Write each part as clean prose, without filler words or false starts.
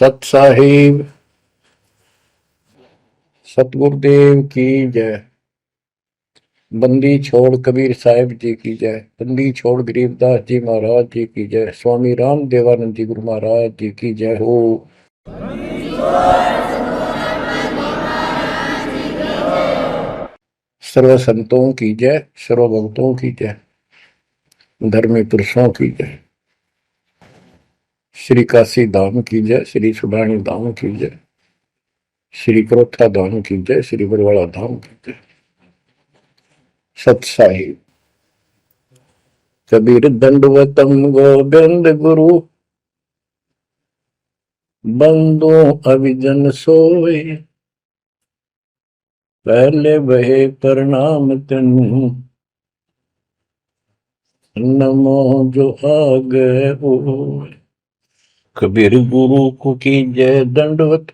सत साहिब सतगुरुदेव की जय। बंदी छोड़ कबीर साहिब जी की जय। बंदी छोड़ गरीबदास जी महाराज जी की जय। स्वामी राम देवानंद जी गुरु महाराज जी की जय हो। सर्व संतों की जय, सर्व भक्तों की जय, धर्मी पुरुषों की जय। श्री काशी धाम की जय, श्री सुडानी धाम की जय, श्री क्रोथा धाम की जय, श्री बरवाड़ा धाम की जय। सत साहिब कबीर दंडवतम गोविंद गुरु, बंदो अभिजन सोए, पहले बहे प्रणाम तनु, नमो जो आगे हो। कबीर गुरु को की जय दंडवत,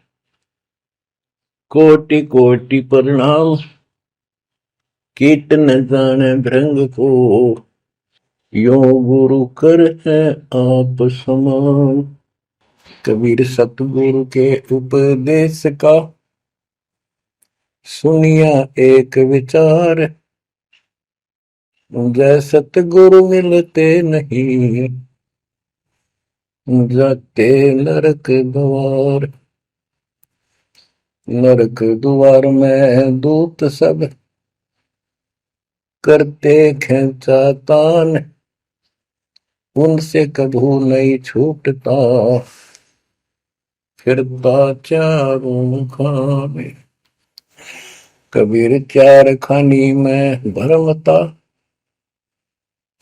कोटि कोटि प्रणाम, कीट न जाने भृंग को, यो गुरु कर है आप समान। कबीर सतगुरु के उपदेश का सुनिया एक विचार, जय सतगुरु मिलते नहीं, जाते नरक द्वार। नरक द्वार में दूत सब करते खेचा तान, उनसे कभू नहीं छूटता, फिरता चारों खाने। कबीर चार खानी में भरमता,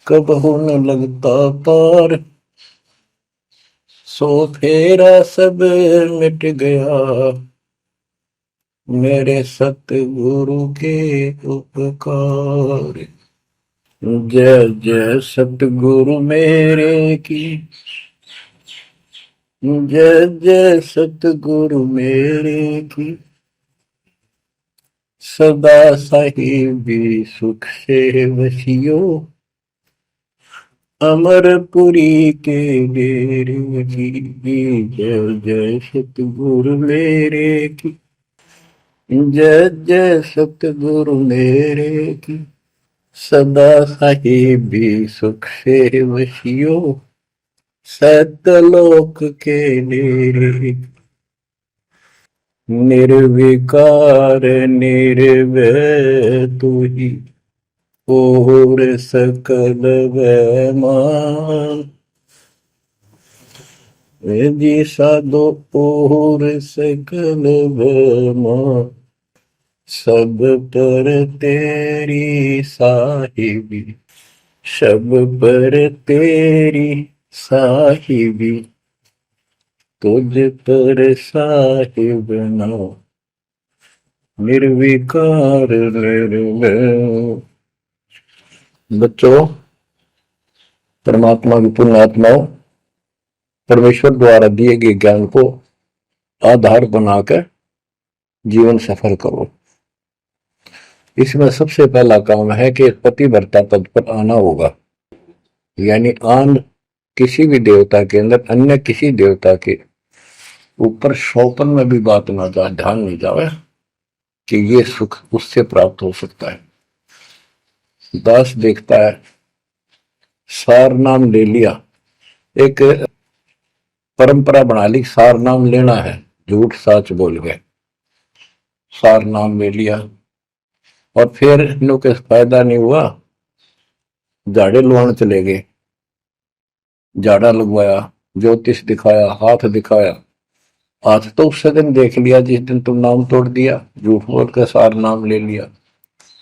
कबहू न लगता पार, सो फेरा सब मिट गया, मेरे सतगुरु के उपकार। जय जय सतगुरु मेरे की, जय जय सतगुरु मेरे की, सदा साहिबी सुख से वसियो, अमरपुरी के डेरे की। जय जय सतगुरु मेरे की, जय जय सतगुरु मेरे की, सदा साहिबी सुख से वसियो, सतलोक के डेरे। निर्विकार निर्भय तू ही, और सकल वैमान, जी साधो और सकल वैमान, सब पर तेरी साहिबी, सब पर तेरी साहिबी, तुझ पर साहिब ना निर्विकार निर्भय। बच्चों, परमात्मा की पुण्य आत्माओं, परमेश्वर द्वारा दिए गए ज्ञान को आधार बनाकर जीवन सफल करो। इसमें सबसे पहला काम है कि पतिव्रता पद पर आना होगा, यानी आन किसी भी देवता के अंदर अन्य किसी देवता के ऊपर शौपन में भी बात ना जाए, ध्यान नहीं जाए कि ये सुख उससे प्राप्त हो सकता है। दास देखता है, सार नाम ले लिया, एक परंपरा बना ली, सार नाम लेना है, झूठ साच बोल गए, सार नाम ले लिया और फिर इनों के फायदा नहीं हुआ, झाड़े लुहान चले गए, झाड़ा लगवाया, ज्योतिष दिखाया, हाथ दिखाया, हाथ तो उस दिन देख लिया जिस दिन तुम नाम तोड़ दिया, झूठ बोल कर सार नाम ले लिया,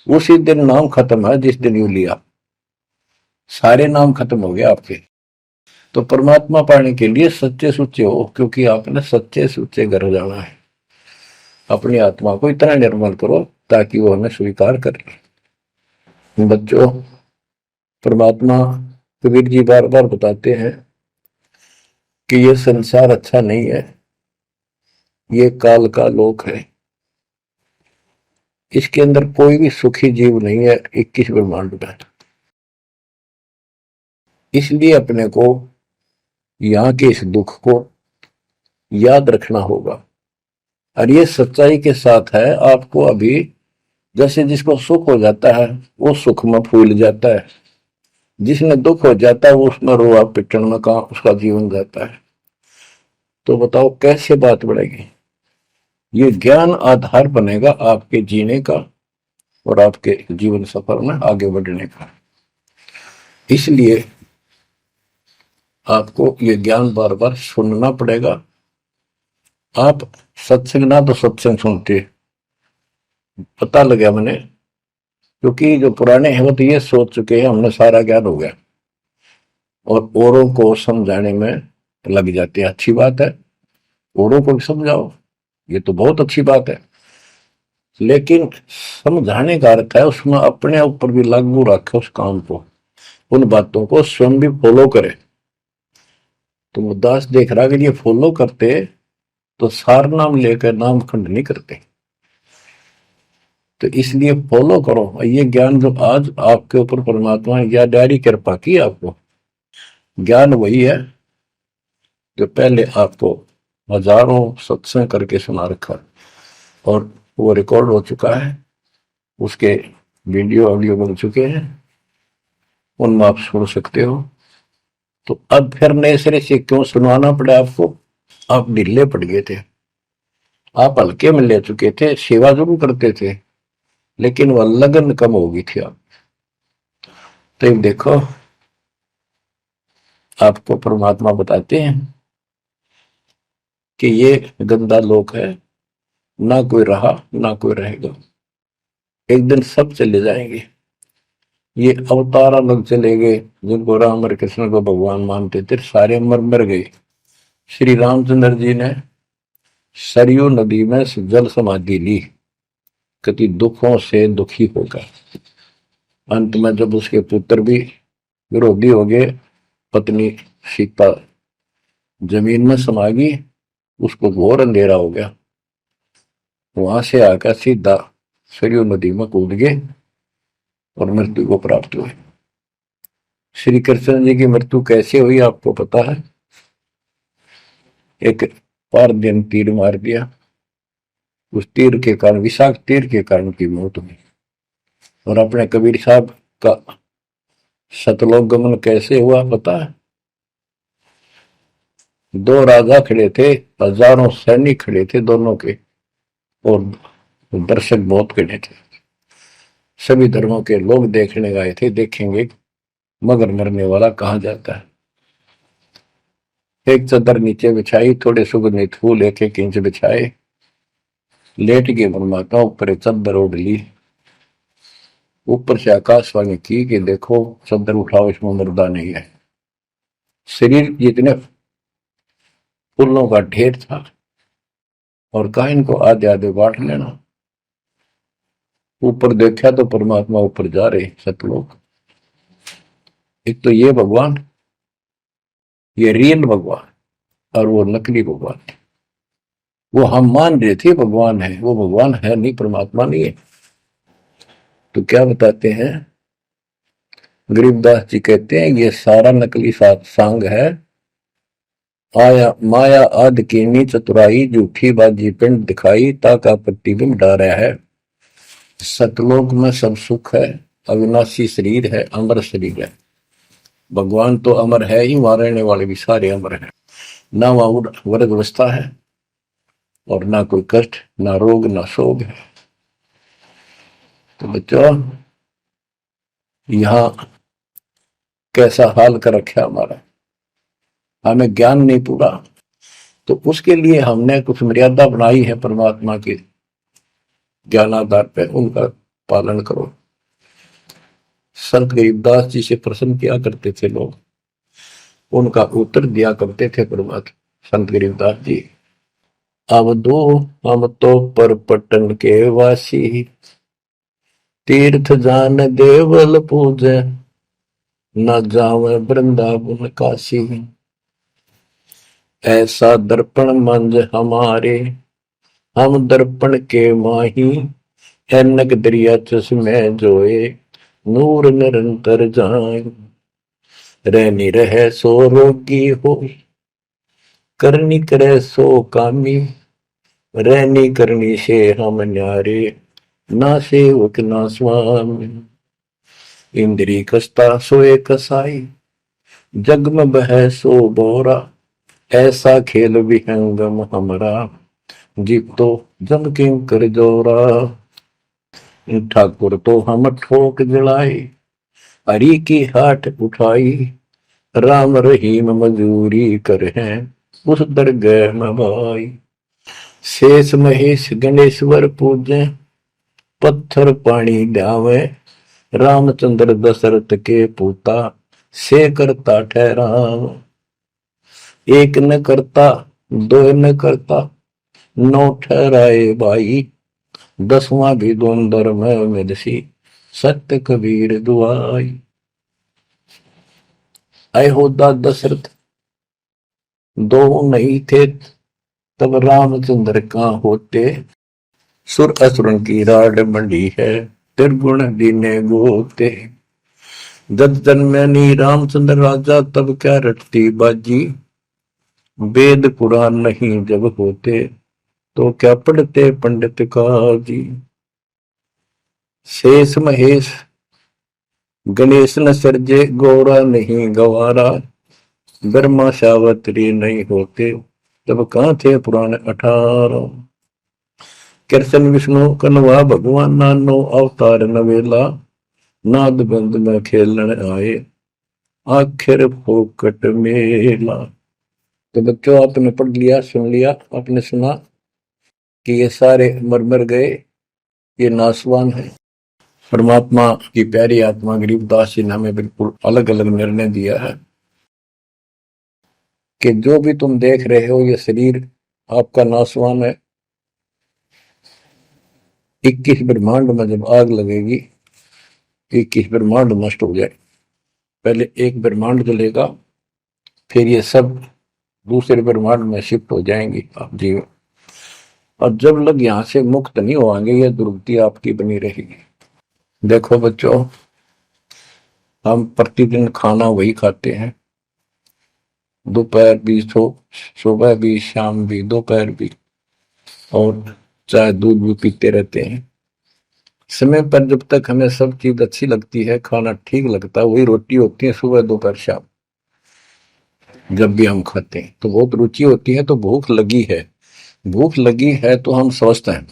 उसी दिन नाम खत्म है जिस दिन यू लिया, सारे नाम खत्म हो गए आपके। तो परमात्मा पाने के लिए सच्चे सुच्चे हो, क्योंकि आपने सच्चे सुच्चे घर जाना है। अपनी आत्मा को इतना निर्मल करो ताकि वो हमें स्वीकार करे। बच्चों, परमात्मा कबीर जी बार बार बताते हैं कि ये संसार अच्छा नहीं है, ये काल का लोक है, इसके अंदर कोई भी सुखी जीव नहीं है 21 ब्रह्मांड में। इसलिए अपने को यहाँ के इस दुख को याद रखना होगा। और ये सच्चाई के साथ है। आपको अभी जैसे जिसको सुख हो जाता है वो सुख में फूल जाता है, जिसने दुख हो जाता है वो उसमें रोआ पिटन में कहा उसका जीवन जाता है। तो बताओ कैसे बात बढ़ेगी। ये ज्ञान आधार बनेगा आपके जीने का और आपके जीवन सफर में आगे बढ़ने का। इसलिए आपको ये ज्ञान बार बार सुनना पड़ेगा। आप सत्संग ना तो सत्संग सुनते, पता लगा मैंने, क्योंकि जो पुराने हैं वो तो ये सोच चुके हैं हमने सारा ज्ञान हो गया, और औरों को समझाने में लग जाते हैं। अच्छी बात है, औरों को भी समझाओ, ये तो बहुत अच्छी बात है। लेकिन समझाने का अर्थ है उसमें अपने ऊपर भी लागू रखे उस काम को, उन बातों को स्वयं भी फॉलो करे। तो मुद्दास देख रहा कि ये फॉलो करते तो सार नाम लेकर नाम खंड नहीं करते। तो इसलिए फॉलो करो। ये ज्ञान जो आज आपके ऊपर परमात्मा ने या डायरी कृपा की आपको, ज्ञान वही है जो पहले आपको हजारों सत्संग करके सुना रखा, और वो रिकॉर्ड हो चुका है, उसके वीडियो ऑडियो बन चुके हैं, उनमें आप सुन सकते हो। तो अब फिर नए सिरे से क्यों सुनवाना पड़ा आपको। आप ढीले पड़ गए थे, आप हल्के में ले चुके थे, सेवा जरूर करते थे लेकिन वह लगन कम हो गई थी आप। तो एक देखो आपको परमात्मा बताते हैं कि ये गंदा लोक है, ना कोई रहा ना कोई रहेगा, एक दिन सब चले जाएंगे। ये अवतार अलग चले गए, जिनको राम और कृष्ण को भगवान मानते थे सारे मर मर गए। श्री रामचंद्र जी ने सरयू नदी में जल समाधि ली, कति दुखों से दुखी होकर। अंत में जब उसके पुत्र भी विरोधी हो गए, पत्नी सीता जमीन में समा गई, उसको घोर अंधेरा हो गया, वहां से आकर सीधा सरयू नदी में कूद गए और मृत्यु को प्राप्त हुए। श्री कृष्ण जी की मृत्यु कैसे हुई आपको पता है। एक पार दिन तीर मार दिया, उस तीर के कारण, विषाक्त तीर के कारण की मौत हुई। और अपने कबीर साहब का सतलोक गमन कैसे हुआ पता है। दो राजा खड़े थे, हजारों सैनिक खड़े थे दोनों के, और दर्शक बहुत खड़े थे। सभी धर्मों के लोग देखने गए थे, देखेंगे मगर मरने वाला कहाँ जाता है। एक चादर नीचे बिछाई, थोड़े सुगंधित फूल एक एक इंच बिछाए, लेट के परमात्मा ऊपर एक चादर ओढ़ ली। ऊपर से आकाशवाणी की कि देखो चादर उठाओ, इसमें मुर्दा नहीं है। शरीर जितने फूलों का ढेर था, और कहा इनको आधे आधे बांट लेना। ऊपर देखा तो परमात्मा ऊपर जा रहे सतलोक। एक तो ये भगवान, ये रियल भगवान, और वो नकली भगवान। वो हम मान रहे थे भगवान है, वो भगवान है नहीं, परमात्मा नहीं है। तो क्या बताते हैं गरीबदास जी, कहते हैं ये सारा नकली सांग है। आया माया आदि कीनी चतुराई, झूठी बाजी पिंड दिखाई, ताका प्रतिबिंब डारा है। सतलोक में सब सुख है, अविनाशी शरीर है, अमर शरीर है। भगवान तो अमर है ही, वहां रहने वाले भी सारे अमर हैं। ना वहां वर्ग अवस्था है, और ना कोई कष्ट, ना रोग, ना शोक है। तो बच्चों यहां कैसा हाल कर रखा हमारा, हमें ज्ञान नहीं पूरा, तो उसके लिए हमने कुछ मर्यादा बनाई है परमात्मा के ज्ञानाधार पे, उनका पालन करो। संत गरीबदास जी से प्रश्न किया करते थे लोग, उनका उत्तर दिया करते थे परमात्मा संत गरीबदास जी। अब दो हम तो पर पटन के वासी, तीर्थ जान देवल पूजे, न जावे वृंदावन काशी। ऐसा दर्पण मंज हमारे, हम दर्पण के माही, ऐनक दरिया चश्मे जोए, नूर निरंतर जाए। रहनी रहे सो रोगी हो, करनी करे सो कामी, रहनी करनी से हम न्यारे, ना सेवक ना स्वामी। इंद्री कसता सोए कसाई, जग में बह सो बोरा, ऐसा खेल विहंगम हमरा, जीव तो जम किं कर जोरा। ठाकुर तो हम ठोक जड़ाई, हरि की हाट उठाई, राम रहीम मजूरी कर हैं, उस दरगह में भाई। शेष महेश गणेश्वर पूजे, पत्थर पानी ध्यावे, रामचंद्र दशरथ के पूता, से करता ठहराव। एक न करता दो न करता, नौ ठहराए भाई, दसवां भी द्वंद्व में मेदसी, सत्य कबीर दुआई। अयोध्या दशरथ दो नहीं थे, तब रामचंद्र कहाँ होते, सुर असुरन की राड मंडी है, त्रिगुण दीने गोते। जब जन्मनी रामचंद्र राजा, तब क्या रटती बाजी, वेद पुराण नहीं जब होते, तो क्या पढ़ते पंडित काजी। शेष महेश गणेश न सर्जे, गौरा नहीं गवारा, ब्रह्मा सावत्री नहीं होते, तब कहाँ थे पुराण 18। कृष्ण विष्णु कन्वा भगवान, नानो अवतार नवेला, नाद बंद में खेलन आए, आखिर फोकट मेला। तो बच्चों आपने पढ़ लिया, सुन लिया, आपने सुना कि ये सारे मर मर गए, ये नासवान है। परमात्मा की प्यारी आत्मा गरीबदास जी ने हमें बिल्कुल अलग अलग निर्णय दिया है कि जो भी तुम देख रहे हो ये शरीर आपका नासवान है। 21 ब्रह्मांड में जब आग लगेगी, 21 ब्रह्मांड नष्ट हो जाए, पहले एक ब्रह्मांड जलेगा, फिर ये सब दूसरे ब्रह्मांड में शिफ्ट हो जाएंगे आप जीव। और जब लग यहां से मुक्त नहीं होंगे, यह दुर्गति आपकी बनी रहेगी। देखो बच्चों, हम प्रतिदिन खाना वही खाते हैं, दोपहर भी, सुबह भी, शाम भी, दोपहर भी, और चाय दूध भी पीते रहते हैं। समय पर जब तक हमें सब चीज अच्छी लगती है, खाना ठीक लगता है, वही रोटी होती है सुबह दोपहर शाम। जब भी हम खाते हैं तो बहुत रुचि होती है, तो भूख लगी है, भूख लगी है तो हम स्वस्थ हैं।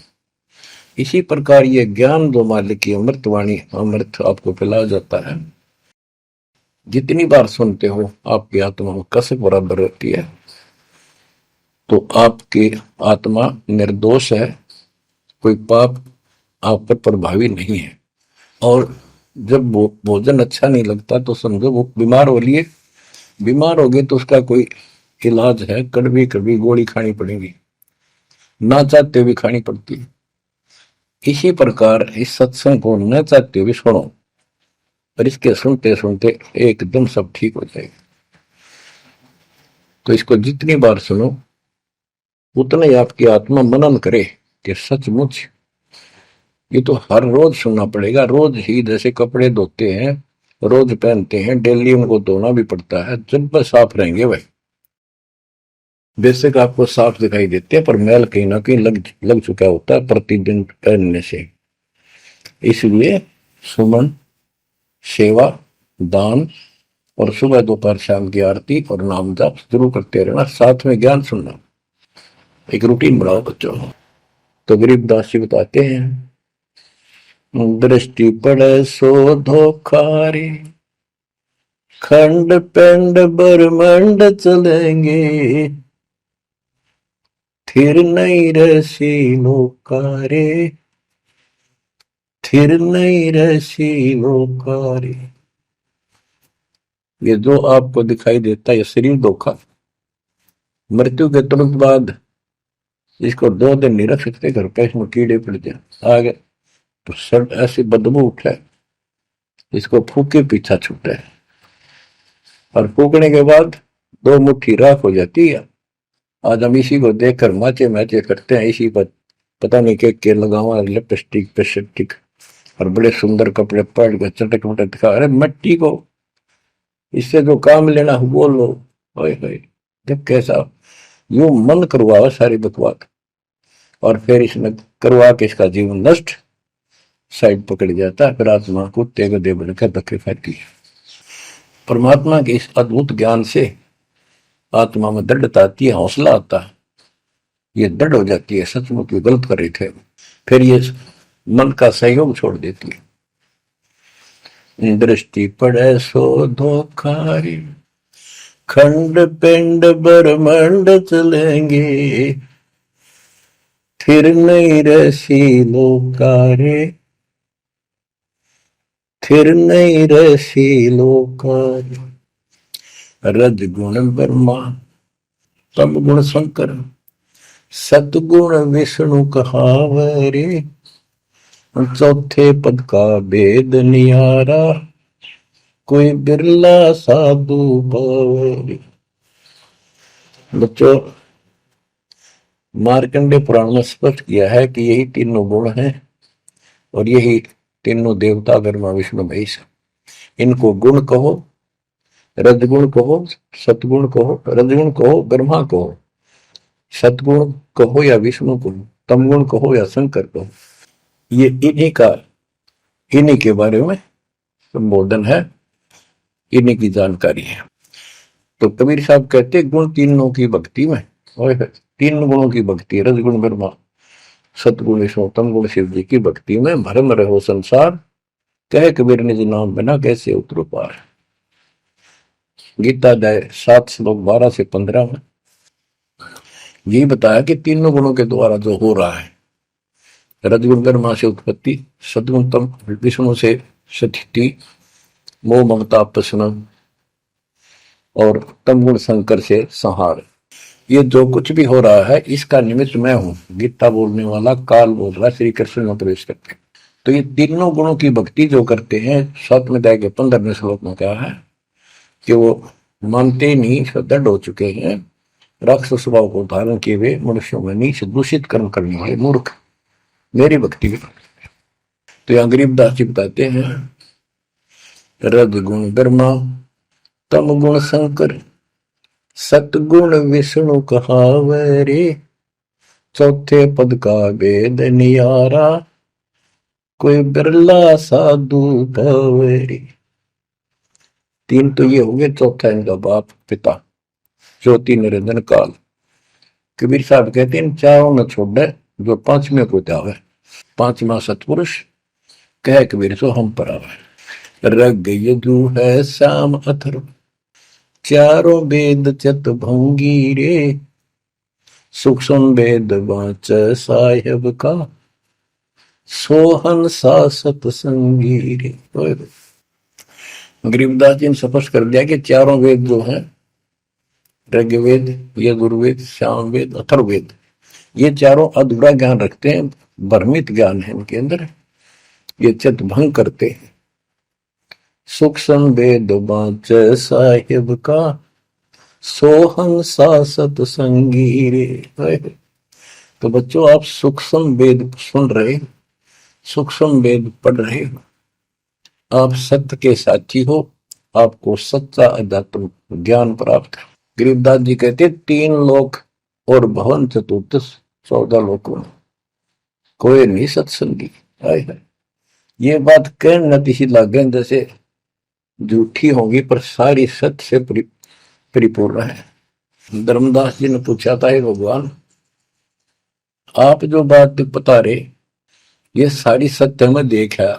इसी प्रकार ये ज्ञान जो मालिक की अमृतवाणी, अमृत आपको पिलाया जाता है, जितनी बार सुनते हो आपकी आत्मा में कसक बराबर रहती है। तो आपकी आत्मा निर्दोष है, कोई पाप आप पर प्रभावी नहीं है। और जब भोजन अच्छा नहीं लगता तो समझो वो बीमार हो लिए, बीमार हो गए तो उसका कोई इलाज है, कड़वी कड़वी गोली खानी पड़ेगी, ना चाहते हुए खानी पड़ती है। इसी प्रकार इस सत्संग को न चाहते हुए सुनो, और इसके सुनते सुनते एकदम सब ठीक हो जाएगा। तो इसको जितनी बार सुनो उतना ही आपकी आत्मा मनन करे कि सचमुच ये तो हर रोज सुनना पड़ेगा। रोज ही जैसे कपड़े धोते हैं, रोज पहनते हैं, डेली उनको धोना भी पड़ता है, जब बस साफ रहेंगे भाई। बेशक आपको साफ दिखाई देते हैं, पर मैल कहीं ना कहीं लग चुका होता है प्रतिदिन पहनने से। इसलिए सुमन, सेवा, दान और सुबह दोपहर शाम की आरती और नाम जाप जरूर करते रहना, साथ में ज्ञान सुनना, एक रूटीन बनाओ बच्चों। तो गरीबदास जी बताते हैं, दृष्टि पड़े सो धोखारी, खंड पेंड ब्रह्मंड चलेंगे, थिर नहीं रसी लोकारे, थिर नहीं रसी लोकारे। ये जो आपको दिखाई देता है ये शरीर धोखा, मृत्यु के तुरंत बाद इसको 2 दिन नहीं रख सकते घर पे, इसमें कीड़े पड़ जाए आगे तो सब ऐसी बदबू उठे, इसको फूके पीछा छूटे, और फूकने के बाद 2 मुट्ठी राख हो जाती है। आज हम इसी को देखकर माचे मैचे करते हैं, इसी पर पता नहीं के लगावा, लिपस्टिक पेस्टिक और बड़े सुंदर कपड़े पहन कर चटक मटक दिखा। अरे मट्टी को इससे जो काम लेना वो लो, जब कैसा यूं मन करवावा सारी बकवास, और फिर इसने करवा के इसका जीवन नष्ट साइड पकड़ जाता है। फिर आत्मा को तेग दे बनकर धक्के फेंकती है। परमात्मा के इस अद्भुत ज्ञान से आत्मा में दृढ़ता आती है, हौसला आता है, ये दृढ़ हो जाती है, सचमुच गलत कर रहे थे। फिर ये मन का सहयोग छोड़ देती है। दृष्टि पड़े सो धोखारी, खंड पिंड ब्रह्मंड चलेंगे, फिर नहीं रसी लोकारे, फिर नहीं रसी लोकारे। रजगुण ब्रह्मा, तम गुण शंकर, सतगुण विष्णु कहावरे, चौथे पद का भेद नियारा, कोई बिरला साधु पावरे। बच्चों, मार्कंडे पुराण में स्पष्ट किया है कि यही तीनों गुण हैं और यही तीनों देवता ब्रह्मा विष्णु महेश। इनको गुण कहो, रजगुण कहो, सतगुण कहो, रजगुण कहो ब्रह्मा कहो, सतगुण कहो या विष्णु कहो, तमगुण कहो या शंकर कहो, ये इन्हीं के बारे में संबोधन है, इन्हीं की जानकारी है। तो कबीर साहब कहते गुण तीनों की भक्ति में, और तीन गुणों की भक्ति, रजगुण ब्रह्मा, सतगुण विष्णु, तमगुण शिव जी की भक्ति में भरम रहो संसार, कहे कबीर निज नाम बिना कैसे उतरो पार। गीता अध्याय 7 श्लोक 12 से 15 में यही बताया कि तीनों गुणों के द्वारा जो हो रहा है, रजगुण ब्रह्मा से उत्पत्ति, सदगुण तम विष्णु से स्थिति, मोह ममता प्रश्न, और तमगुण शंकर से संहार। ये जो कुछ भी हो रहा है इसका निमित्त मैं हूं, गीता बोलने वाला काल बोल रहा है, श्री कृष्ण में प्रवेश करते। तो ये तीनों गुणों की भक्ति जो करते हैं, 7वें अध्याय के 15वें श्लोक में कहा है कि वो मानते नहीं, दृढ़ हो चुके हैं, राक्षस स्वभाव को धारण किए हुए मनुष्यों में नीच दूषित कर्म करने वाले मूर्ख मेरी भक्ति में। तो यहाँ गरीबदास जी बताते हैं, रजगुण ब्रह्मा, तम गुण शंकर, सतगुण विष्णु कहावरे, चौथे पद का भेद नियारा, कोई बिरला साधु पावरे। तीन तो ये हो गए, चौथा इनका बाप पिता ज्योति निरंजन काल। कबीर साहब कहते हैं चारों न छोड़े जो पांचवें को जावे, पांचवा सतपुरुष कह कबीर सो हम पर आवे। रग यदु है श्याम अथर्व, चारों वेद चत भंगी रे, सूक्ष्म वेद वाच साहेब का, सोहन सा सतसंगी रे। गरीबदास जी ने स्पष्ट कर दिया कि चारों वेद जो है, ऋग्वेद, यजुर्वेद, सामवेद, अथर्ववेद, ये चारों अधूरा ज्ञान रखते हैं, भ्रमित ज्ञान है इनके अंदर, ये चित भंग करते हैं। सूक्ष्म वेद बाच साहिब का, सोहम सा सतसंगी रे। तो बच्चों, आप सूक्ष्म वेद सुन रहे, सूक्ष्म वेद पढ़ रहे हो, आप सत्य के साथी हो, आपको सच्चा अध्यात्म ज्ञान प्राप्त है। गरीबदास जी कहते 3 लोक और भवन चतुर्दश 14 लोकों में कोई नहीं सत्संगी। ये बात कहने नतीशी लागे जैसे झूठी होगी, पर सारी सत्य से परिपूर्ण है। धर्मदास जी ने पूछा था, भगवान आप जो बात बता रहे ये सारी सत्य में देखा,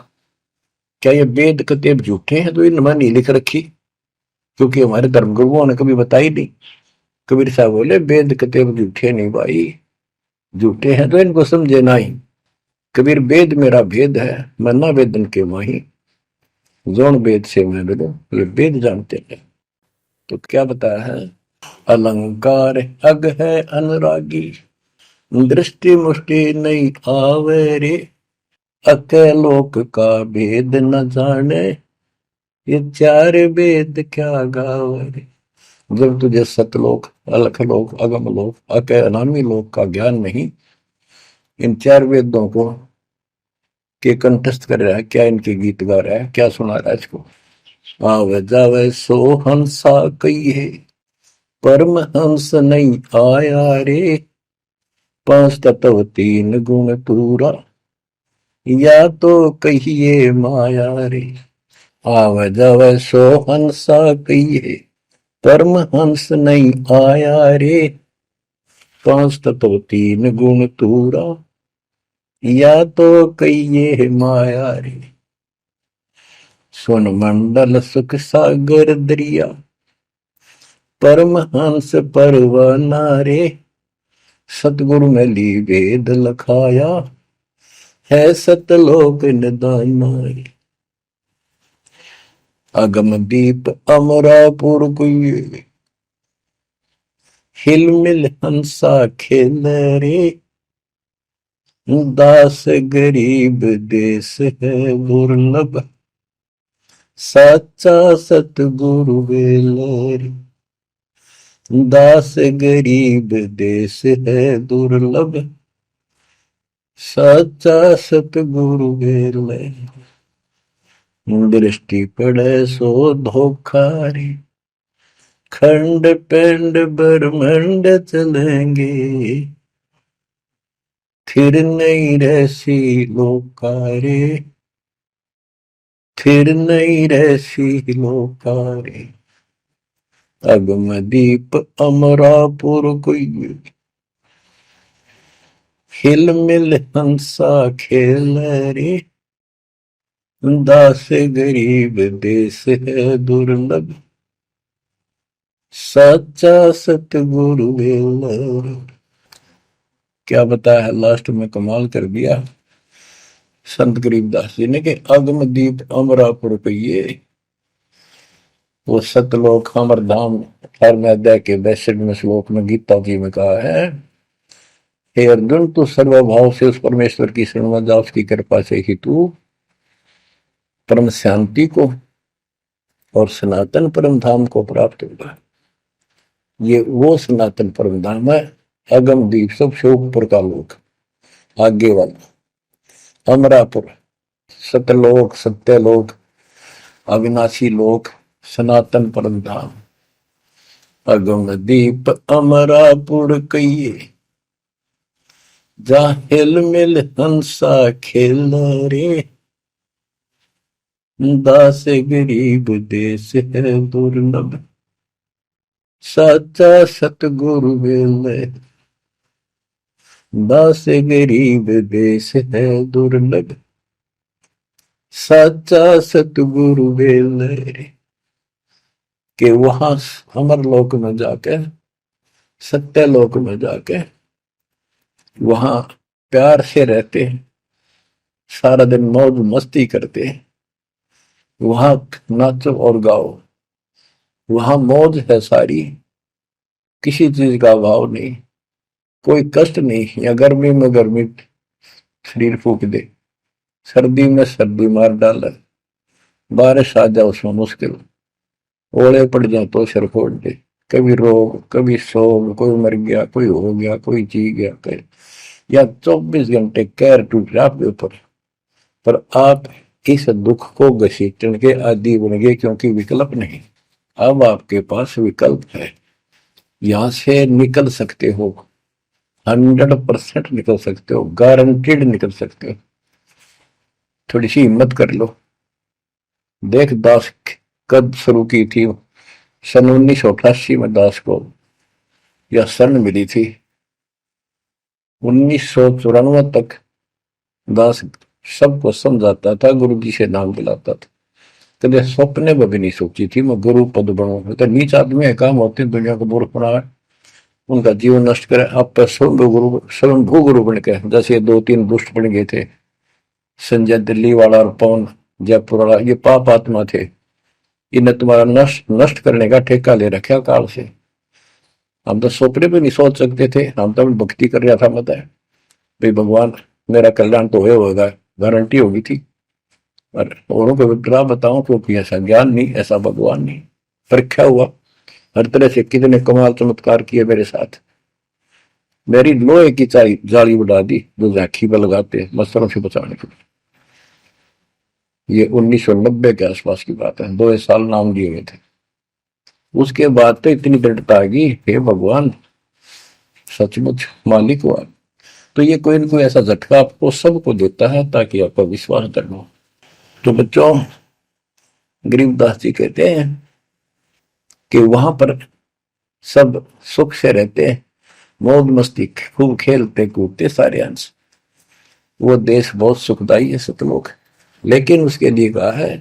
क्या ये वेद कतेब झूठे हैं तो इनमें नहीं लिख रखी? क्योंकि हमारे धर्म गुरुओं ने कभी बताई नहीं। कबीर साहब बोले वेद कतेब झूठे नहीं भाई, झूठे हैं तो इनको समझे नहीं। कबीर वेद मेरा भेद है, मैं ना वेदन के माही, जोन वेद से मैं बोलो, ये वेद जानते हैं। तो क्या बताया है, अलंकार अग है अनुरागी, दृष्टि मुष्टि नहीं आवे रे, अकेलोक का भेद न जाने, ये 4 वेद क्या गावे रे। जब तुझे सतलोक, अलखलोक, अगमलोक, अके अनामी लोक का ज्ञान नहीं, इन 4 वेदों को के कंठस्थ कर रहा है, क्या इनके गीत गा रहा है, क्या सुना रहा है इसको। आवे जावे सो हंसा कही है, परमहंस नहीं आया रे, पांच तत्व तीन गुण पूरा, या तो कहिए माया रे, आव जव सो हंसा कहिए। परमहंस नहीं आया रे, पांच तत्व तीन गुण तूरा, या तो कहिए माया रे। सुन मंडल सुख सागर दरिया, परमहंस परवाना रे, सतगुरु में ली वेद लखाया, है सतलोक निदाना रे। अगम दीप अमरापुर कुए, हिल मिल हंसा खेल रे, दास गरीब देश है दुर्लभ, साचा सतगुरु वेल रे। दास गरीब देश है दुर्लभ, साचा सतगुरु वेल रे। दृष्टि पड़े सो धोखा रे, खंड पिंड ब्रह्मंड चलेंगे, फिर नहीं रहसी लोकारे, फिर नहीं रहसी लोकारे। अगम दीप अमरापुर कोई, हिल मिल हंसा खेल रे, दास गरीब देश है दुर्लभ, सच्चा सतगुरु वेल। क्या बताया लास्ट में, कमाल कर दिया संत गरीबदास जी ने कि अगम दीप अमरापुर कहिए। वो सतलोक अमर धाम 18वें अध्याय के 62वें श्लोक में गीता जी में कहा है, हे अर्जुन तू सर्वभाव से उस परमेश्वर की शरण में जा, उसकी कृपा से ही तू परम शांति को और सनातन परम धाम को प्राप्त होगा। ये वो सनातन परम धाम है, अगम दीप सबसे ऊपर का लोक, आगे वाला अमरापुर, सतलोक सत्यलोक अविनाशी लोक, सनातन परम धाम। अगम दीप अमरापुर कहिए, जा हिल मिल हंसा खेल रे, दास गरीब देश है दुर्लभ, साचा सतगुरु वेल। दास गरीब देश है दुर्लभ, साचा सतगुरु वेल। कि वहां अमर लोक में जाके, सत्य लोक में जाके वहां प्यार से रहते हैं, सारा दिन मौज मस्ती करते हैं, वहां नाचो और गाओ, वहां मौज है सारी, किसी चीज का अभाव नहीं, कोई कष्ट नहीं। या गर्मी में गर्मी शरीर फूक दे, सर्दी में सर्दी मार डाले, बारिश आ जाए उसमें मुश्किल, ओले पड़ जाए तो सिर फोड़ दे, कभी रोग कभी शोक, कोई मर गया कोई हो गया कोई जी गया कोई, या 24 घंटे कैर टूट रहा आपके ऊपर, पर आप इस दुख को घसीटने के आदि बन गए, क्योंकि विकल्प नहीं। अब आपके पास विकल्प है, यहां से निकल सकते हो, 100% निकल सकते हो, गारंटीड निकल सकते हो। थोड़ी सी हिम्मत कर लो। देख दास कब शुरू की थी, सन 1988 में दास को यह शरण मिली थी। 1994 तक दास सबको समझाता था, गुरु जी से नाम दिलाता था, कदे सपने में भी नहीं सोची थी मैं गुरु पद बनूं। तो नीच आदमी है, काम होते हैं दुनिया को मूर्ख बनाए, उनका जीवन नष्ट करे, आप स्वयंभू गुरु बन के, जैसे 2-3 दुष्ट बन गए थे, संजय दिल्ली वाला और पवन जयपुर वाला, ये पाप आत्मा थे, इन्हें तुम्हारा नष्ट करने का ठेका ले रखा काल से। हम तो सपने भी नहीं सोच सकते थे, हम तो भक्ति कर रहा था, मत है भाई भगवान मेरा कल्याण तो होगा, गारंटी होगी थी। पर औरों को विग्रह बताऊं, क्योंकि ऐसा ज्ञान नहीं, ऐसा भगवान नहीं। परीक्षा हुआ हर तरह से, कितने कमाल चमत्कार किए मेरे साथ, मेरी लोहे की जाली उड़ा दी जो झांकी पर लगाते मच्छरों से बचाने के लिए। ये 1990 के आसपास की बात है, 2 साल नाम दिए हुए थे। उसके बाद तो इतनी दृढ़ता आ गई, हे भगवान सचमुच मालिक हुआ। तो ये कोई ना कोई ऐसा झटका आपको सबको देता है ताकि आपका विश्वास दृढ़ हो। तो बच्चों, गरीबदास जी कहते हैं कि वहां पर सब सुख से रहते हैं, मौज मस्ती खूब खेलते कूदते सारे अंश। वो देश बहुत सुखदाई है सतलोक, लेकिन उसके लिए कहा है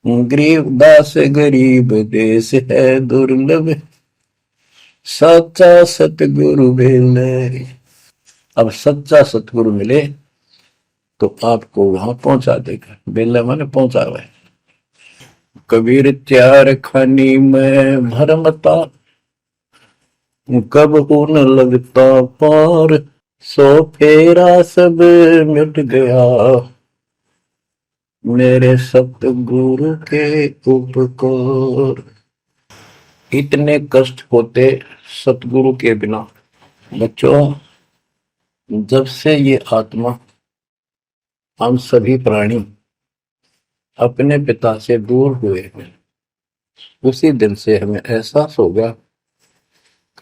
गरीबदास गरीब देश है दुर्लभ, सच्चा सतगुरु मिले। अब सच्चा सतगुरु मिले तो आपको वहां पहुंचा देगा। बेला माने पहुंचा हुआ है। कबीर चार खानी में भरमता, कब हो न लगता पार, सो फेरा सब मिट गया, मेरे सतगुरु के उपकार। इतने कष्ट होते सतगुरु के बिना। बच्चों, जब से ये आत्मा, हम सभी प्राणी अपने पिता से दूर हुए हैं, उसी दिन से हमें एहसास हो गया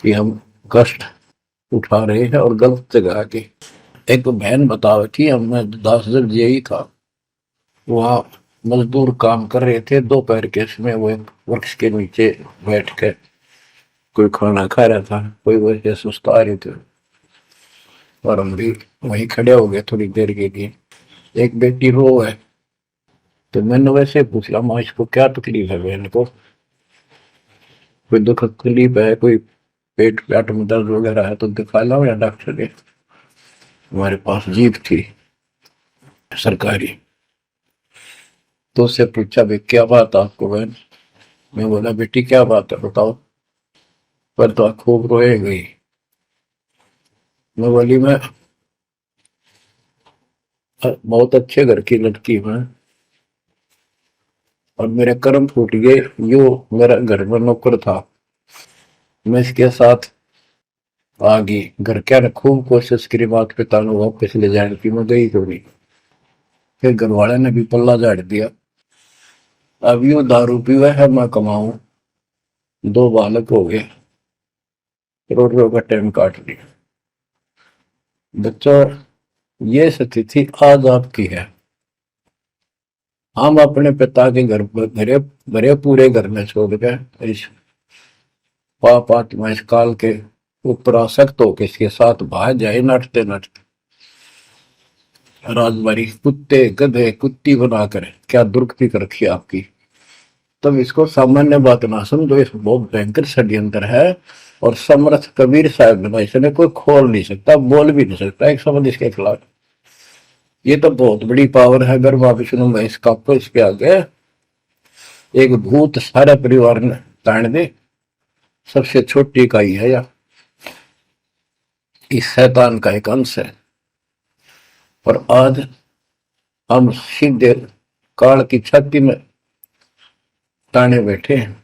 कि हम कष्ट उठा रहे हैं और गलत जगह के। एक बहन बता रही थी, हमें 10 दिन यही था, वहाँ मजदूर काम कर रहे थे, दोपहर के समय वो एक वृक्ष के नीचे बैठ कर कोई खाना खा रहा था, कोई वैसे सुस्ता रहे थे और हम भी वहीं खड़े हो गए थोड़ी देर के लिए। एक बेटी रो है, तो मैंने वैसे पूछा, माँ इसको क्या तकलीफ है? बहन को कोई दुख तकलीफ है, कोई पेट पेट में दर्द वगैरह है तो दिखा लाओ या डॉक्टर के। हमारे पास जीप थी सरकारी, तो उससे पूछा भाई क्या बात आपको बहन? मैं बोला बेटी क्या बात है बताओ। पर तो खूब रोए गई। मैं बोली मैं बहुत अच्छे घर की लड़की हूँ और मेरे कर्म फूट गए। यो मेरा घर में नौकर था, मैं इसके साथ आ गई। घर क्या ने खूब कोशिश करी माता पिता ने वापस ले जाने की, मैं गई क्यों नहीं। फिर घर वाले ने भी पल्ला झाड़ दिया। अब यू दारू पीवा है, मैं कमाऊं, 2 बालक हो गए, करोड़ों का टाइम काट लिया। बच्चों, ये स्थिति आज आपकी है। हम अपने पिता के घर घरे भरे पूरे घर में छोड़ के इस पाप आत्मा इस काल के ऊपर आसक्त होकर इसके साथ भाग जाए नटते नटते। राजबारी कुत्ते गधे कुत्ती बनाकर क्या दुर्गति कर रखी आपकी। तब इसको सामान्य बात ना समझो, इस बहुत भयंकर षड्यंत्र है। और समर्थ कबीर साहब ने इसने कोई खोल नहीं सकता, बोल भी नहीं सकता एक शब्द इसके खिलाफ। ये तो बहुत बड़ी पावर है। अगर वहां विष्णु में इसका इसके आगे एक भूत सारे परिवार ने ताण दे, सबसे छोटी इकाई है या इस शैतान का एक अंश है। और आज हम सीधे काल की छाती में ताने बैठे हैं,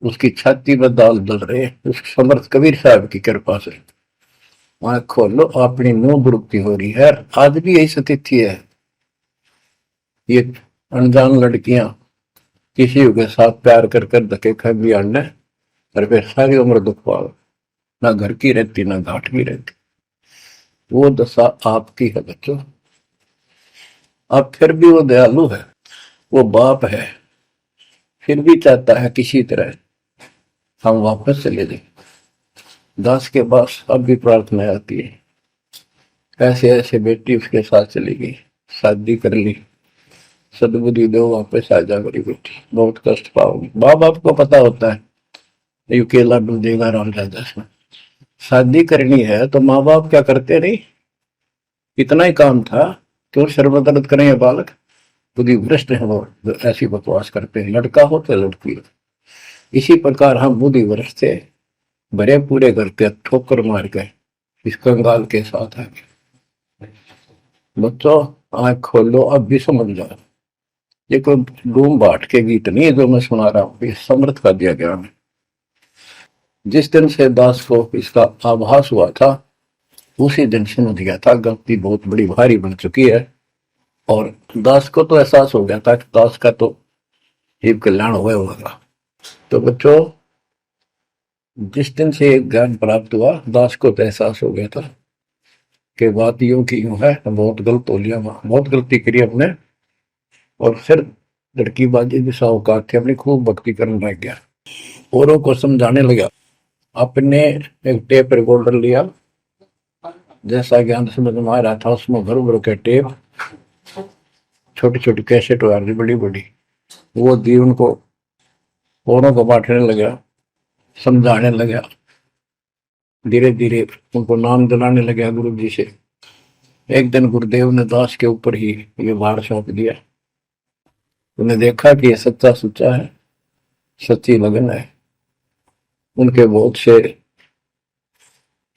उसकी छाती में दाल दल रहे हैं उस समर्थ कबीर साहब की कृपा से। वहां खोलो, अपनी नो दुरुक्ति हो रही है। आज भी यही स्थिति है। ये अनजान लड़कियां किसी के साथ प्यार कर कर धके खा भी आने, और फिर सारी उम्र दुख पाओ, ना घर की रहती ना घाट की रहती। वो दशा आपकी है बच्चों। अब फिर भी वो दयालु है, वो बाप है, फिर भी चाहता है किसी तरह हम वापस चले जाए। दास के पास अब भी प्रार्थना आती है, ऐसे ऐसे बेटी उसके साथ चली गई, शादी कर ली, सदबुद्धि दो वापस आ जा मेरी बेटी, बहुत कष्ट पाओगी। माँ बाप को पता होता है ये केला डूब देगा राम राजा में। शादी करनी है तो माँ बाप क्या करते नहीं, इतना ही काम था, क्यों शर्मदर्द करें ये बालक। बुद्धि भ्रष्ट है वो, ऐसी बकवास करते हैं, लड़का हो तो लड़की हो। इसी प्रकार हम बुद्धि भ्रष्ट थे, भरे पूरे घर के ठोकर मार गए इस कंगाल के साथ है। बच्चों, आंख खोलो, अब भी समझ जाओ। ये कोई डूम बाट के गीत नहीं है जो मैं सुना रहा हूं, ये समर्थ का दिया गया है। जिस दिन से दास को इसका आभास हुआ था, उसी दिन समझ गया था गलती बहुत बड़ी भारी बन चुकी है। और दास को तो एहसास हो गया था कि दास का तो जीव कल्याण हुआ होगा। तो बच्चों, जिस दिन से ज्ञान प्राप्त हुआ, दास को तो एहसास हो गया था कि बात यूं की यूं है, बहुत गलत हो लिया, बहुत गलती करी हमने। और फिर लड़की बाजी भी साहूकार थे, अपनी खूब भक्ति करने लग गया, औरों को समझाने लगा। अपने एक टेप रिकॉर्डर लिया, जैसा ज्ञान समझ में आ रहा था उसमें भर भर के टेप, छोटी छोटी कैसेट आ रही बड़ी बड़ी, वो दी उनको, औरों को बांटने लगा, समझाने लगा, धीरे धीरे उनको नाम दिलाने लगा गुरु जी से। एक दिन गुरुदेव ने दास के ऊपर ही ये भार सौंप दिया। उन्हें देखा कि ये सच्चा सुच्चा है, सच्ची लगन है। उनके बहुत से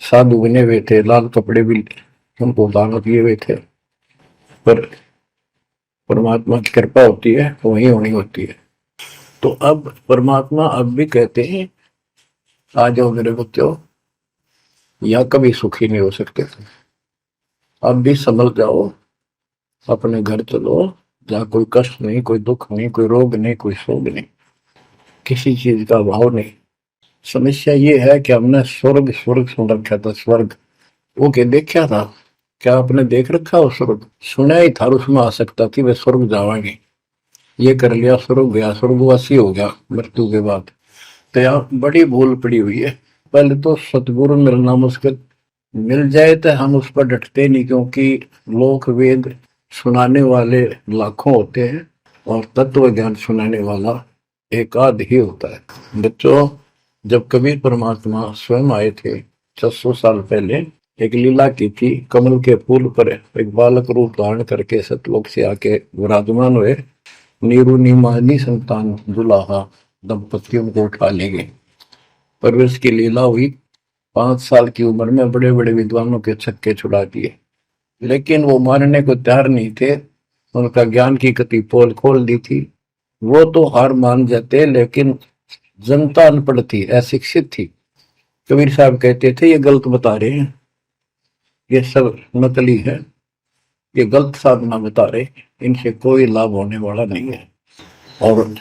साधु बने हुए थे, लाल कपड़े भी उनको दान किए हुए थे, पर परमात्मा की कृपा होती है तो वही होनी होती है। तो अब परमात्मा अब भी कहते हैं, आ जाओ मेरे बच्चों, या कभी सुखी नहीं हो सकते थे, अब भी संभल जाओ, अपने घर चलो, जहाँ कोई कष्ट नहीं, कोई दुख नहीं, कोई रोग नहीं, कोई शोक नहीं, किसी चीज का अभाव नहीं। समस्या ये है कि हमने स्वर्ग स्वर्ग सुन रखा था, स्वर्ग वो के देखा था, क्या आपने देख रखा हो स्वर्ग? सुना ही था, उसमें आ सकता थी वे स्वर्ग जावाएंगे, ये कर लिया स्वर्ग गया, स्वर्गवासी हो गया मृत्यु के बाद। तो यहाँ बड़ी भूल पड़ी हुई है। पहले तो सतगुरु मिलना मुश्किल, मिल जाए तो हम उस पर डटते नहीं, क्योंकि लोक वेद सुनाने वाले लाखों होते हैं और तत्व ज्ञान सुनाने वाला एक आध ही होता है। बच्चों, जब कबीर परमात्मा स्वयं आए थे 600 साल पहले, एक लीला की थी, कमल के फूल पर एक बालक रूप धारण करके सतलोक से आके विराजमान हुए, नीरू नीमानी संतान दुलाहा दंपतियों को उठा ले गए। परवरिश की लीला हुई, 5 साल की उम्र में बड़े बड़े विद्वानों के छक्के छुड़ा दिए, लेकिन वो मानने को तैयार नहीं थे। उनका ज्ञान की गति पोल खोल दी थी, वो तो हार मान जाते, लेकिन जनता अनपढ़ थी, अशिक्षित थी। कबीर साहब कहते थे, ये गलत बता रहे हैं, ये सब नकली है, ये गलत साधना बता रहे, इनसे कोई लाभ होने वाला नहीं है। और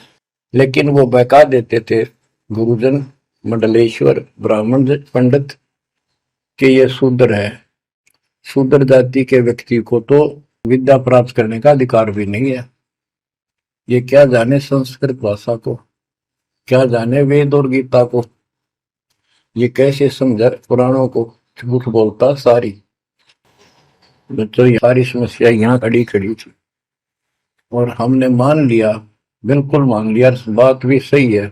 लेकिन वो बहका देते थे गुरुजन, मंडलेश्वर, ब्राह्मण पंडित, कि ये शूद्र है, शूद्र जाति के व्यक्ति को तो विद्या प्राप्त करने का अधिकार भी नहीं है, ये क्या जाने संस्कृत भाषा को, क्या जाने वेद और गीता को, ये कैसे समझा पुराणों को, झूठ बोलता सारी। बच्चों, ये सारी समस्या यहाँ खड़ी खड़ी थी और हमने मान लिया, बिल्कुल मान लिया, बात भी सही है।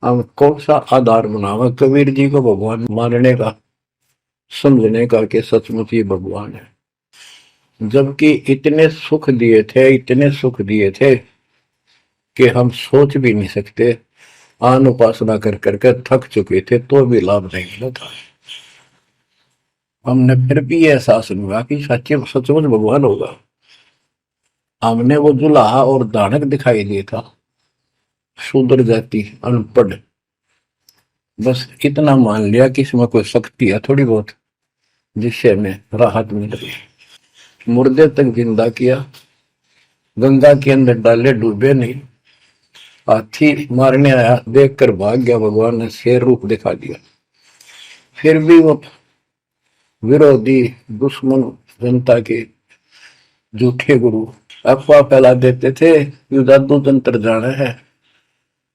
हम कौन सा आधार बनावा कबीर जी को भगवान मानने का, समझने का कि सचमुच ही भगवान है, जबकि इतने सुख दिए थे, इतने सुख दिए थे कि हम सोच भी नहीं सकते। आन उपासना कर करके थक चुके थे तो भी लाभ नहीं मिला था। हमने फिर भी ये एहसास नहीं हुआ कि सच्चे सचमुच भगवान होगा। हमने वो जुलाहा और दानक दिखाई दिया था, शूद्र जाति, अनपढ़, बस इतना मान लिया कि इसमें कोई शक्ति है थोड़ी बहुत, जिससे हमें राहत मिल रही। मुर्दे तक जिंदा किया, गंगा के अंदर डाले, डूबे नहीं। हाथी मारने आया, देखकर भाग गया, भगवान ने शेर रूप दिखा दिया। फिर भी वो विरोधी दुश्मन जनता के झूठे गुरु अफवाह फैला देते थे, यू जादू तंत्र जाना है,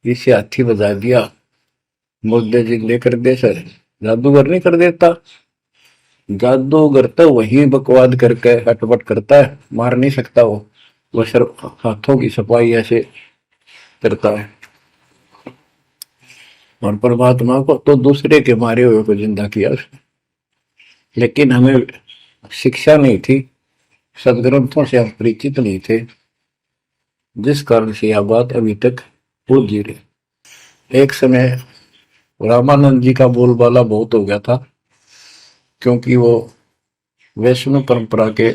इसे हाथी बजा दिया, मुर्दे जिंदे कर दे। सर, जादूगर नहीं कर देता, जादूगर तो वही बकवाद करके हटपट करता है, मार नहीं सकता वो सिर्फ हाथों की सफाई ऐसे करता है। और परमात्मा को तो दूसरे के मारे हुए को जिंदा किया उसने। लेकिन हमें शिक्षा नहीं थी, सदग्रंथों से हम परिचित नहीं थे, जिस कारण से यह बात अभी तक उलझी रही। एक समय रामानंद जी का बोलबाला बहुत हो गया था, क्योंकि वो वैष्णव परंपरा के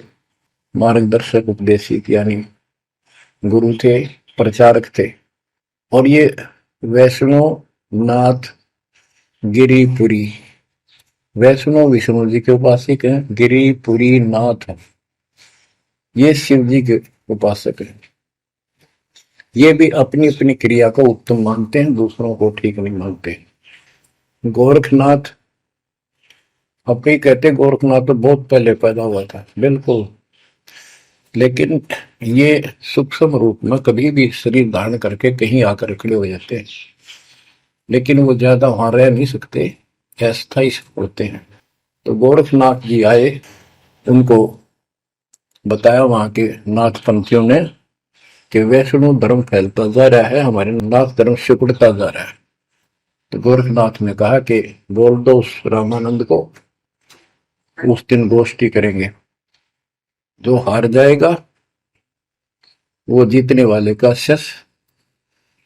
मार्गदर्शक, उपदेशिक यानी गुरु थे, प्रचारक थे। और ये वैष्णव नाथ गिरिपुरी, वैष्णव विष्णु जी के उपासक हैं, गिरिपुरी नाथ हैं, ये शिव जी के उपासक हैं। ये भी अपनी अपनी क्रिया को उत्तम मानते हैं, दूसरों को ठीक नहीं मानते। गोरखनाथ अब कई कहते गोरखनाथ तो बहुत पहले पैदा हुआ था, बिल्कुल, लेकिन ये सूक्ष्म रूप में कभी भी शरीर धारण करके कहीं आकर खड़े हो जाते हैं, लेकिन वो ज्यादा वहां रह नहीं सकते, अस्थायी होते हैं। तो गोरखनाथ जी आए, उनको बताया वहां के नाथ पंथियों ने कि वैष्णव धर्म फैलता जा रहा है, हमारे नाथ धर्म सिकुड़ता जा रहा है। तो गोरखनाथ ने कहा कि बोल दो उस रामानंद को, उस दिन गोष्ठी करेंगे, जो हार जाएगा वो जीतने वाले का शिष्य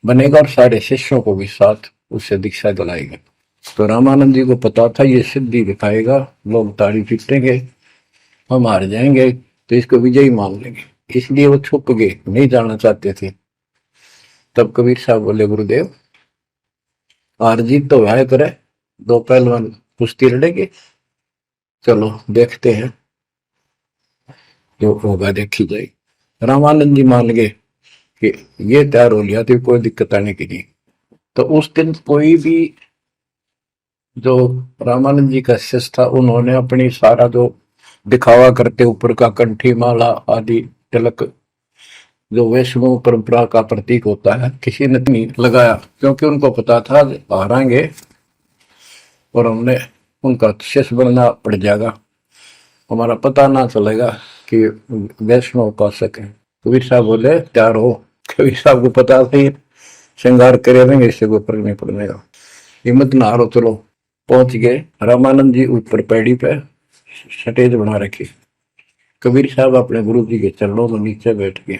बनेगा और सारे शिष्यों को भी साथ उससे दीक्षा दिलाएगा। तो रामानंद जी को पता था ये सिद्धि दिखाएगा, लोग ताड़ी पीटेंगे, हम हार जाएंगे, तो इसको विजयी मान लेंगे, इसलिए वो छुप गए, नहीं जाना चाहते थे। तब कबीर साहब बोले गुरुदेव हार जीत तो है करे, दो पहलवान कुश्ती लड़ेंगे, चलो देखते हैं, जो होगा देखी जाए। रामानंद जी मान गए कि ये तैयार हो लिया, तो कोई दिक्कत आने की नहीं। तो उस दिन कोई भी जो रामानंद जी का शिष्य था, उन्होंने अपनी सारा जो दिखावा करते ऊपर का कंठी माला आदि तिलक जो वैष्णव परंपरा का प्रतीक होता है, किसी ने नहीं लगाया, क्योंकि उनको पता था हारेंगे और हमने उनका शिष्य बनना पड़ जाएगा, हमारा पता ना चलेगा कि वैष्णव उपासक है। कबीर साहब बोले तैयार हो। कबीर साहब को पता था श्रृंगार करे रहेंगे, इससे कोई फर्क नहीं पड़ने का, हिम्मत ना हारो, चलो। पहुंच गए, रामानंद जी ऊपर पैड़ी पे स्टेज बना रखी, कबीर साहब अपने गुरु जी के चरणों में नीचे बैठ गए।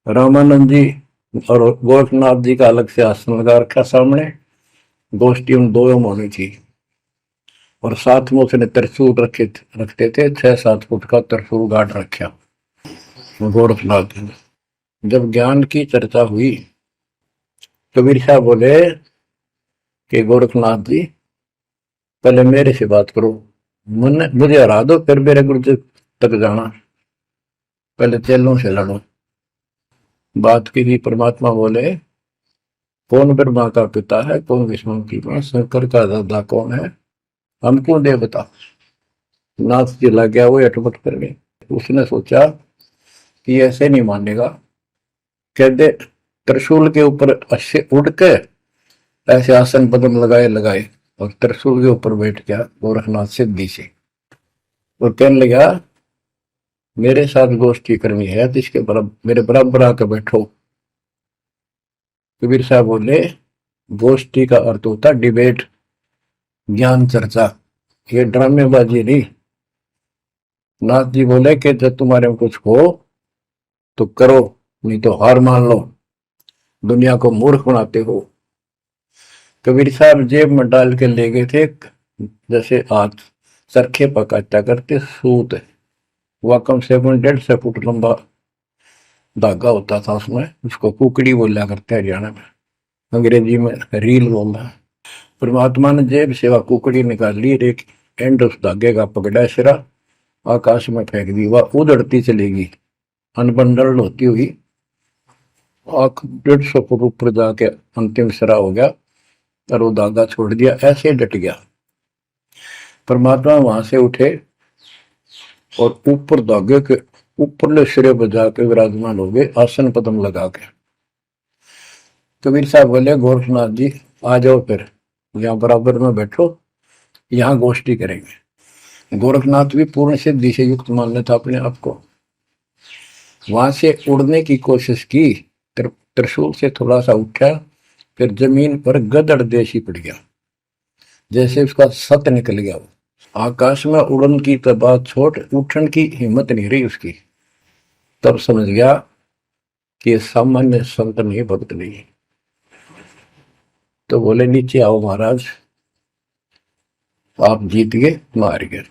रामानंद जी और गोरखनाथ जी का अलग से आसन लगा रखा सामने, गोष्ठी उन दोनों में होनी थी। और साथ में उसने त्रिशूल रखते थे, 6-7 फुट का त्रिशूल गाड़ रखा गोरखनाथ जी ने। जब ज्ञान की चर्चा हुई, कबीर साहब बोले कि गोरखनाथ जी पहले मेरे से बात करो, मुझे हरा दो, फिर मेरे गुरु जी तक जाना, पहले चेलों से लड़ो। बात की थी, परमात्मा बोले कौन ब्रह्मा का पिता है, कौन विष्णु की मां, शंकर का दादा कौन है, हमको दे बता। नाथ जी लग गया, वो अटपट कर गए। उसने सोचा कि ऐसे नहीं मानेगा, कहते त्रिशूल के ऊपर अच्छे उड़ के ऐसे आसन पदम लगाए लगाए और त्रिशूल के ऊपर बैठ गया गोरखनाथ सिद्धि से, और कहने लगा मेरे साथ गोष्ठी करनी है तो इसके मेरे बराबर आकर बैठो। कबीर साहब बोले गोष्ठी का अर्थ होता डिबेट, ज्ञान चर्चा, ये ड्रामेबाजी नहीं। नाथ जी बोले कि जब तुम्हारे में कुछ हो तो करो, नहीं तो हार मान लो, दुनिया को मूर्ख बनाते हो। कबीर साहब जेब में डाल के ले गए थे, जैसे आज चरखे पकाता करते सूत, वह कम से कम 150 फुट लंबा धागा होता था, उसमें उसको कुकड़ी बोला करते हरियाणा में, अंग्रेजी में रील बोलना। परमात्मा ने जेब से वह कुकड़ी निकाल ली, एक एंड उस धागे का पकड़ा, सिरा आकाश में फेंक दी, वह उड़ती चलेगी अनबंडल होती हुई, 150 फुट ऊपर जाके अंतिम सिरा हो गया और वो धागा छोड़ दिया, ऐसे डट गया। परमात्मा वहां से उठे और ऊपर धागे के ऊपरले सिरे पर जाके विराजमान हो गए, आसन पदम लगा के। कबीर साहब बोले गोरखनाथ जी आ जाओ, फिर यहाँ बराबर में बैठो, यहाँ गोष्ठी करेंगे। गोरखनाथ भी पूर्ण सिद्धि से युक्त मान लेता अपने आप को, वहां से उड़ने की कोशिश की, त्रिशूल से थोड़ा सा उठा, फिर जमीन पर गदड़ देशी पड़ गया, जैसे उसका सत निकल गया। आकाश में उड़न की तो बात छोड़, उठन की हिम्मत नहीं रही उसकी। तब समझ गया कि सामान्य संत नहीं, भक्त नहीं। तो बोले नीचे आओ महाराज, आप जीत गए, मार गए।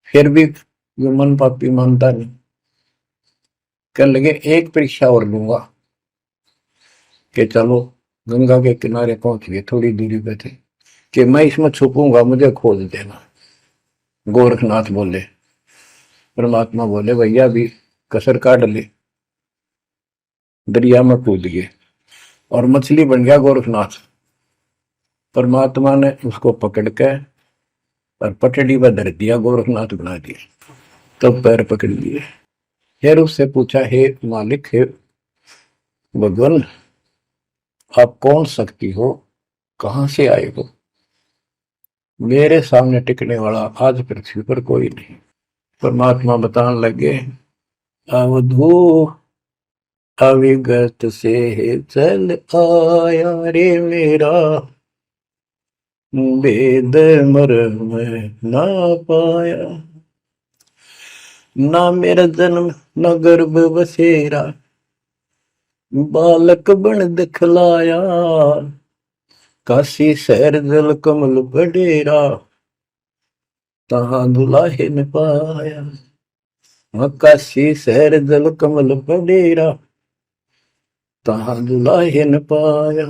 फिर भी ये मन पापी मानता नहीं, कहने लगे एक परीक्षा और लूंगा, कि चलो गंगा के किनारे पहुंच गए, थोड़ी दूरी पे थे, कि मैं इसमें छुपूंगा, मुझे खोज देना। गोरखनाथ बोले, परमात्मा बोले भैया भी कसर काट ले, दरिया में कूद गए और मछली बन गया गोरखनाथ। परमात्मा ने उसको पकड़ के और पटड़ी पर धर दिया, गोरखनाथ बना दिया। तब पैर पकड़ लिए। फिर उससे पूछा, हे मालिक, हे भगवान, आप कौन शक्ति हो, कहां से आए हो? मेरे सामने टिकने वाला आज पृथ्वी पर कोई नहीं। परमात्मा बताने लगे, अवधू अविगत से चल आया रे मेरा, वेद मर्म ना पाया। ना मेरा जन्म न गर्भ बसेरा, बालक बन दिखलाया। काशी शहर जल कमल बडेरा, तहां दुलाहे न पाया। काशी शहर जल कमल बडेरा, तहां दुलाहे न पाया।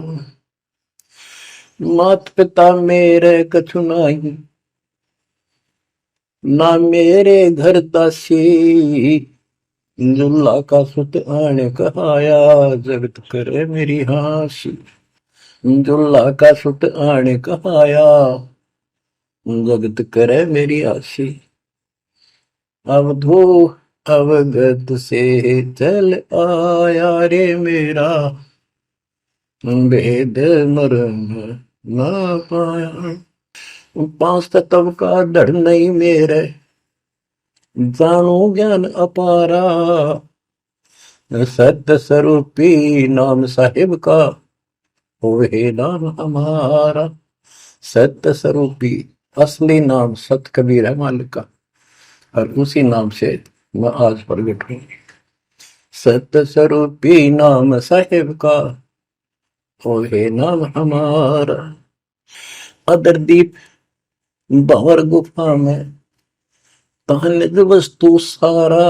मात पिता मेरे कछु नाही, ना मेरे घर दासी। दुल्ला का सुत आने कहाया, जगत करे मेरी हासी। दुल्ला का सुत आने कहाया, जगत करे मेरी हासी। अवधू अवगत से चल आया रे मेरा, वेद मर्म ना पाया। पांच तत्व का धड़ नहीं मेरे, जानू ज्ञान अपारा। सत्य स्वरूपी नाम साहिब का, होवे नाम हमारा। सत्य स्वरूपी असली नाम सत कबीर है मालिक का, और उसी नाम से मैं आज प्रगट हूं। सत्य स्वरूपी नाम साहिब का, होवे नाम हमारा। अदरदीप भंवर गुफा में, तहनिज वस्तु सारा।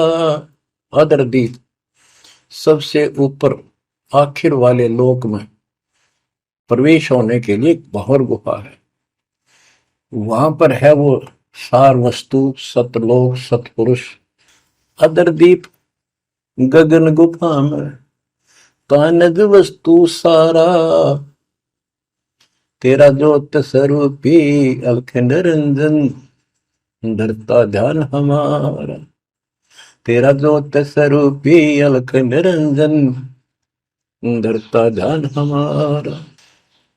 अदरदीप सबसे ऊपर आखिर वाले लोक में प्रवेश होने के लिए भंवर गुफा है। वहां पर है वो सार वस्तु, सतलोक, सतपुरुष। अदरदीप गगन गुफा में, तहनिज वस्तु सारा। तेरा ज्योत स्वरूपी अलख निरंजन, धरता ध्यान हमारा। तेरा ज्योत स्वरूपी अलख निरंजन, धरता ध्यान हमारा।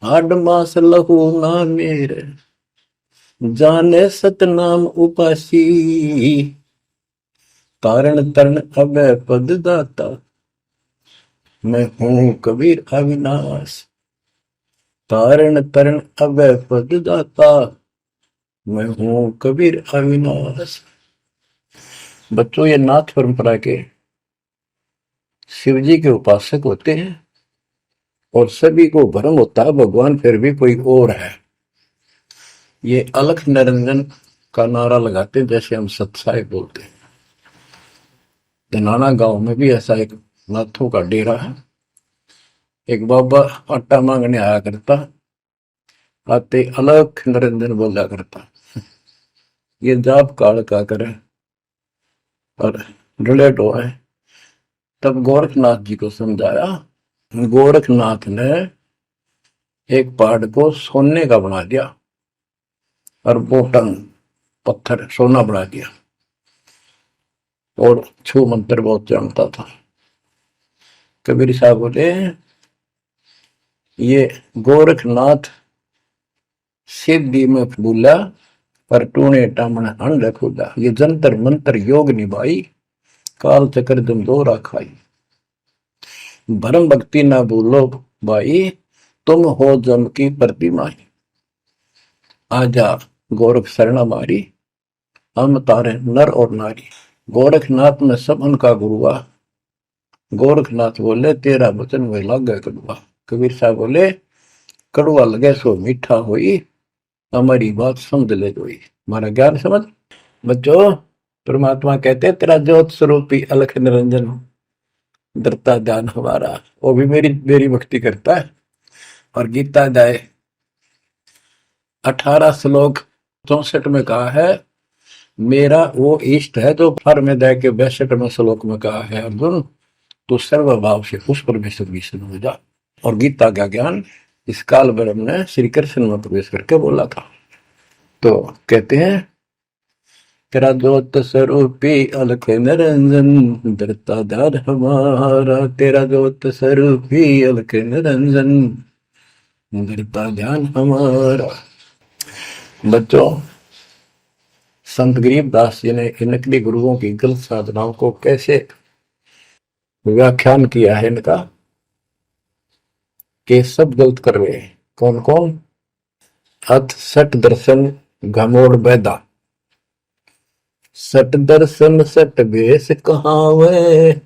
हाड मास लहू ना मेरे, जाने सतनाम उपासी। तारण तरण अभय पद दाता, मैं हूं कबीर अविनाश। तारण तरण अभय पद दाता, मैं हूं कबीर अविनाश। बच्चों, ये नाथ परंपरा के शिव जी के उपासक होते हैं और सभी को भ्रम होता है भगवान फिर भी कोई और है। ये अलख निरंजन का नारा लगाते हैं, जैसे हम सत्साई बोलते हैं। धनाना गांव में भी ऐसा एक नाथों का डेरा है। एक बाबा आटा मांगने आया करता, आते अलख निरंजन बोला करता। ये जाप काल का करे और रिलेट हो है। तब गोरखनाथ जी को समझाया। गोरखनाथ ने एक पहाड़ को सोने का बना दिया और वो टन पत्थर सोना बना दिया, और छू मंत्र बहुत जानता था। कबीर साहब बोले, ये गोरखनाथ सिद्धि में भूला, पर टूने टामण हंड खुदा। ये जंतर मंत्र योग निभाई, काल चक्र जम दो खाई। भरम भक्ति ना भूलो भाई, तुम हो जम की प्रतिमा। आजा गोरख शरण हमारी, हम तारे नर और नारी। गोरखनाथ में सब उनका गुरुआ। गोरखनाथ बोले, तेरा वचन में लागे कड़ुआ। कबीर साहब बोले, कड़ुआ लगे सो मीठा होई, हमारी बात समझ ले जोई। हमारा ज्ञान समझ। बच्चों, परमात्मा कहते हैं, तेरा ज्योत स्वरूपी अलख निरंजन, धरता ध्यान हमारा। वो भी मेरी भक्ति करता है। और गीता अध्याय 18 श्लोक 64 में कहा है, मेरा वो इष्ट है जो फर में दे के 62वें श्लोक में कहा है, अर्जुन तो सर्वभाव से उस परमेश्वर की शरण हो जा। और गीता का ज्ञान इस काल ब्रह्म ने श्री कृष्ण में प्रवेश करके बोला था। तो कहते हैं तेरा ज्योत स्वरूपी अलख निरंजन धरता धार हमारा, तेरा ज्योत स्वरूपी अलख निरंजन धरता ध्यान हमारा। बच्चों, संत गरीबदास जी ने इन नकली गुरुओं की गलत साधनाओं को कैसे व्याख्यान किया है इनका, कि सब गलत कर रहे हैं। कौन कौन? अथ सट दर्शन घमोड़ बैदा, सट दर्शन सट बेस कहावे,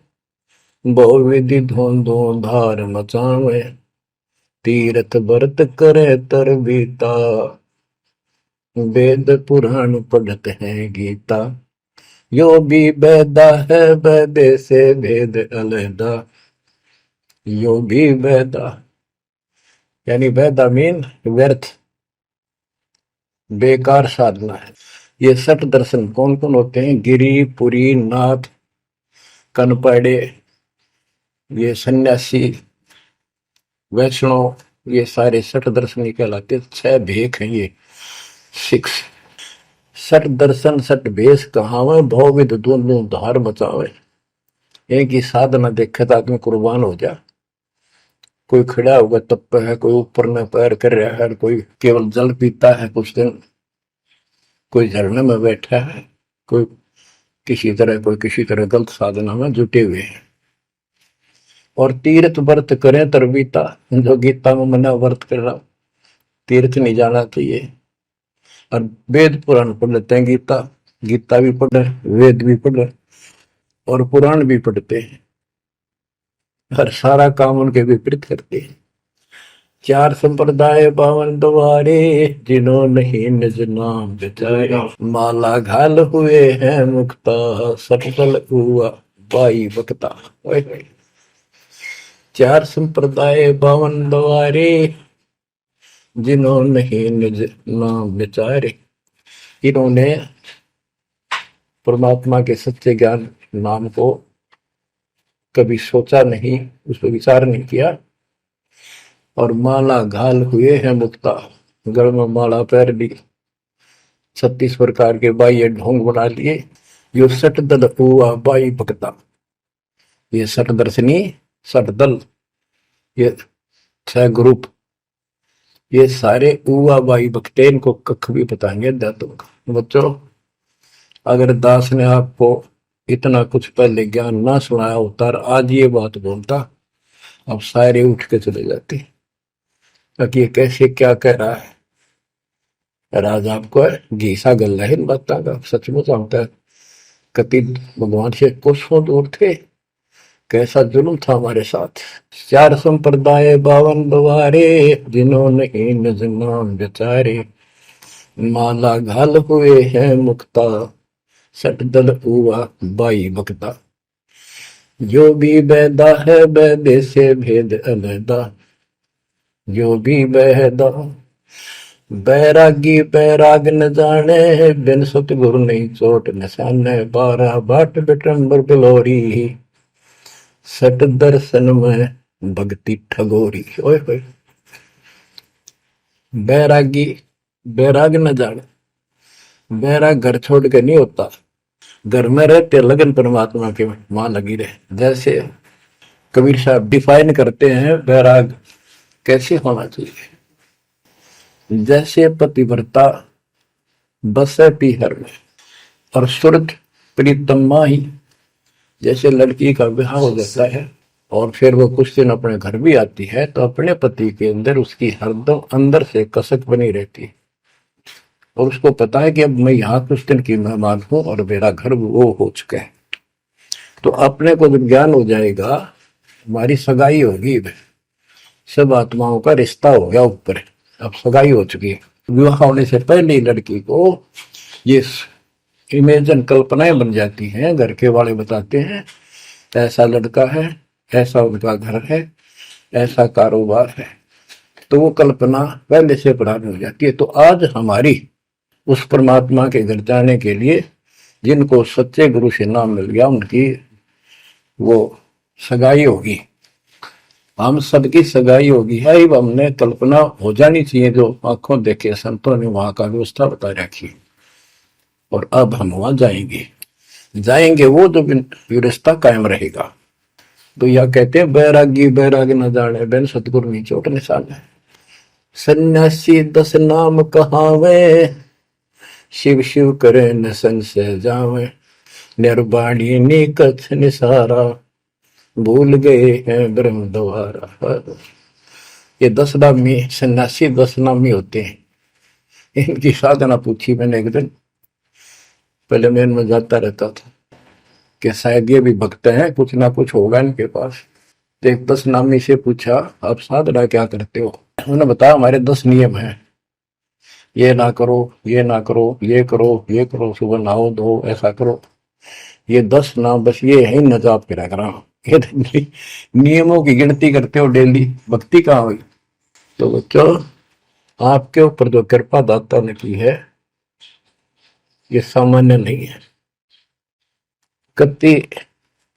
बहु विधि धोंधो धार मचावे, तीर्थ व्रत करे तर बीता, वेद पुराण पढ़ते हैं गीता, यो भी बैदा है बैदे से भेद अलहदा, यो भी बैदा यानी बैदा मीन व्यर्थ, बेकार साधना है। ये सठ दर्शन कौन कौन होते हैं? गिरी, पुरी, नाथ, कनपड़े, ये सन्यासी, वैष्णव, ये सारे सठ दर्शन कहलाते। 6 भेख हैं ये, 6। सठ दर्शन सठ भेष कहावे, भौविध दोनों धार बचावे। एक ही साधना देखे तो आदमी कुर्बान हो जा। कोई खड़ा होगा तप है, कोई ऊपर में पैर कर रहा है, कोई केवल जल पीता है कुछ दिन, कोई झरने में बैठा है, कोई किसी तरह गलत साधना में जुटे हुए हैं। और तीर्थ व्रत करें तरबीता, जो गीता में मना व्रत कर रहा, तीर्थ नहीं जाना चाहिए। और वेद पुराण पढ़ लेते हैं, गीता भी पढ़ रहे, वेद भी पढ़ रहे और पुराण भी पढ़ते हैं, हर सारा काम उनके विपरीत करते हैं। 4 संप्रदाय 52 द्वारे, जिन्हों नहीं निज नाम बिचारे, माला घाल हुए हैं मुक्ता, सफल हुआ बाई बकता। 4 संप्रदाय 52 द्वारे, जिन्हों नहीं निज नाम बिचारे। इन्होंने परमात्मा के सच्चे ज्ञान नाम को कभी सोचा नहीं, उस पर विचार नहीं किया। और माला घाल हुए हैं मुक्ता, गल में माला पैर ली, 36 प्रकार के बाह्य ढोंग बना लिए। यो सठ दल हुआ बाई भक्ता, ये सठ दर्शनी, सठ दल, ये 6 ग्रुप, ये सारे उवा बाई भक्ते, इनको कख भी बताएंगे दातों का। बच्चों, अगर दास ने आपको इतना कुछ पहले ज्ञान ना सुनाया होता और आज ये बात बोलता, अब सारे उठ के चले जाते ताकि ये कैसे क्या कह रहा है। राज आपको घीसा गल है इन बातों का, सचमुच होता है। कति भगवान से कोसों दूर थे, कैसा जुल्म था हमारे साथ। 4 संप्रदाय 52 द्वारे, जिन्होंने निज नाम बेचारे, माला घाल हुए हैं मुक्ता, सठ दल हुआ बाई बकता, जो भी बैदा है बैदे से भेद अलहदा, जो भी बैदा। बैरागी बैराग न जाने, बिन सतगुरु नहीं चोट निशाने, 12 बाट बिटंबर बिलोरी, सठ दर्शन में भक्ति ठगोरी। ओए होए, बैरागी बैराग न जाने, बैराग घर छोड़ के नहीं होता, घर में रहते लगन परमात्मा के वहां लगी रहे। जैसे कबीर साहब डिफाइन करते हैं बैराग कैसे होना चाहिए। जैसे पतिव्रता बसे पीहर में और सुरत प्रीतम माही, जैसे लड़की का विवाह हो जाता है और फिर वो कुछ दिन अपने घर भी आती है, तो अपने पति के अंदर उसकी हरदम अंदर से कसक बनी रहती है और उसको पता है कि अब मैं यहाँ कुछ दिन की मेहमान हूं और मेरा घर वो हो चुका है। तो अपने को जब ज्ञान हो जाएगा, हमारी सगाई होगी, सब आत्माओं का रिश्ता हो गया ऊपर, अब सगाई हो चुकी है। विवाह होने से पहले ही लड़की को ये इमेजन कल्पनाएं बन जाती हैं। घर के वाले बताते हैं ऐसा लड़का है, ऐसा उनका घर है, ऐसा कारोबार है, तो वो कल्पना पहले से पुरानी हो जाती है। तो आज हमारी उस परमात्मा के घर जाने के लिए जिनको सच्चे गुरु से नाम मिल गया, उनकी वो सगाई होगी, हम सबकी सगाई होगी है। हमने कल्पना हो जानी चाहिए, जो आंखों देखे संतों ने वहां का व्यवस्था बता रखी। और अब हम वहां जाएंगे, जाएंगे वो जो रिश्ता कायम रहेगा। तो यह कहते हैं बैरागी बैराग न जाने बिन सतगुरु नी चोट निशान है। सन्यासी 10 नाम कहावे, शिव शिव करे न संशय जावे, निर्वाणी नी कछ निसारा, भूल गए हैं ब्रह्म द्वारा। ये 10 नामी सन्यासी 10 नामी होते हैं। इनकी साधना पूछी मैंने एक दिन, पहले मैं इनमें जाता रहता था कि शायद ये भी भक्त हैं, कुछ ना कुछ होगा इनके पास। तो एक 10 नामी से पूछा आप साधना क्या करते हो। उन्होंने बताया हमारे 10 नियम हैं, ये ना करो, ये ना करो, ये करो, ये करो, सुबह नहाओ धो, ऐसा करो। ये 10 नाम बस ये है न जाप करा करा। ये नियमों की गिनती करते हो डेली, भक्ति कहाँ हुई। तो बच्चों आपके ऊपर जो कृपा दाता ने की है ये सामान्य नहीं है। कति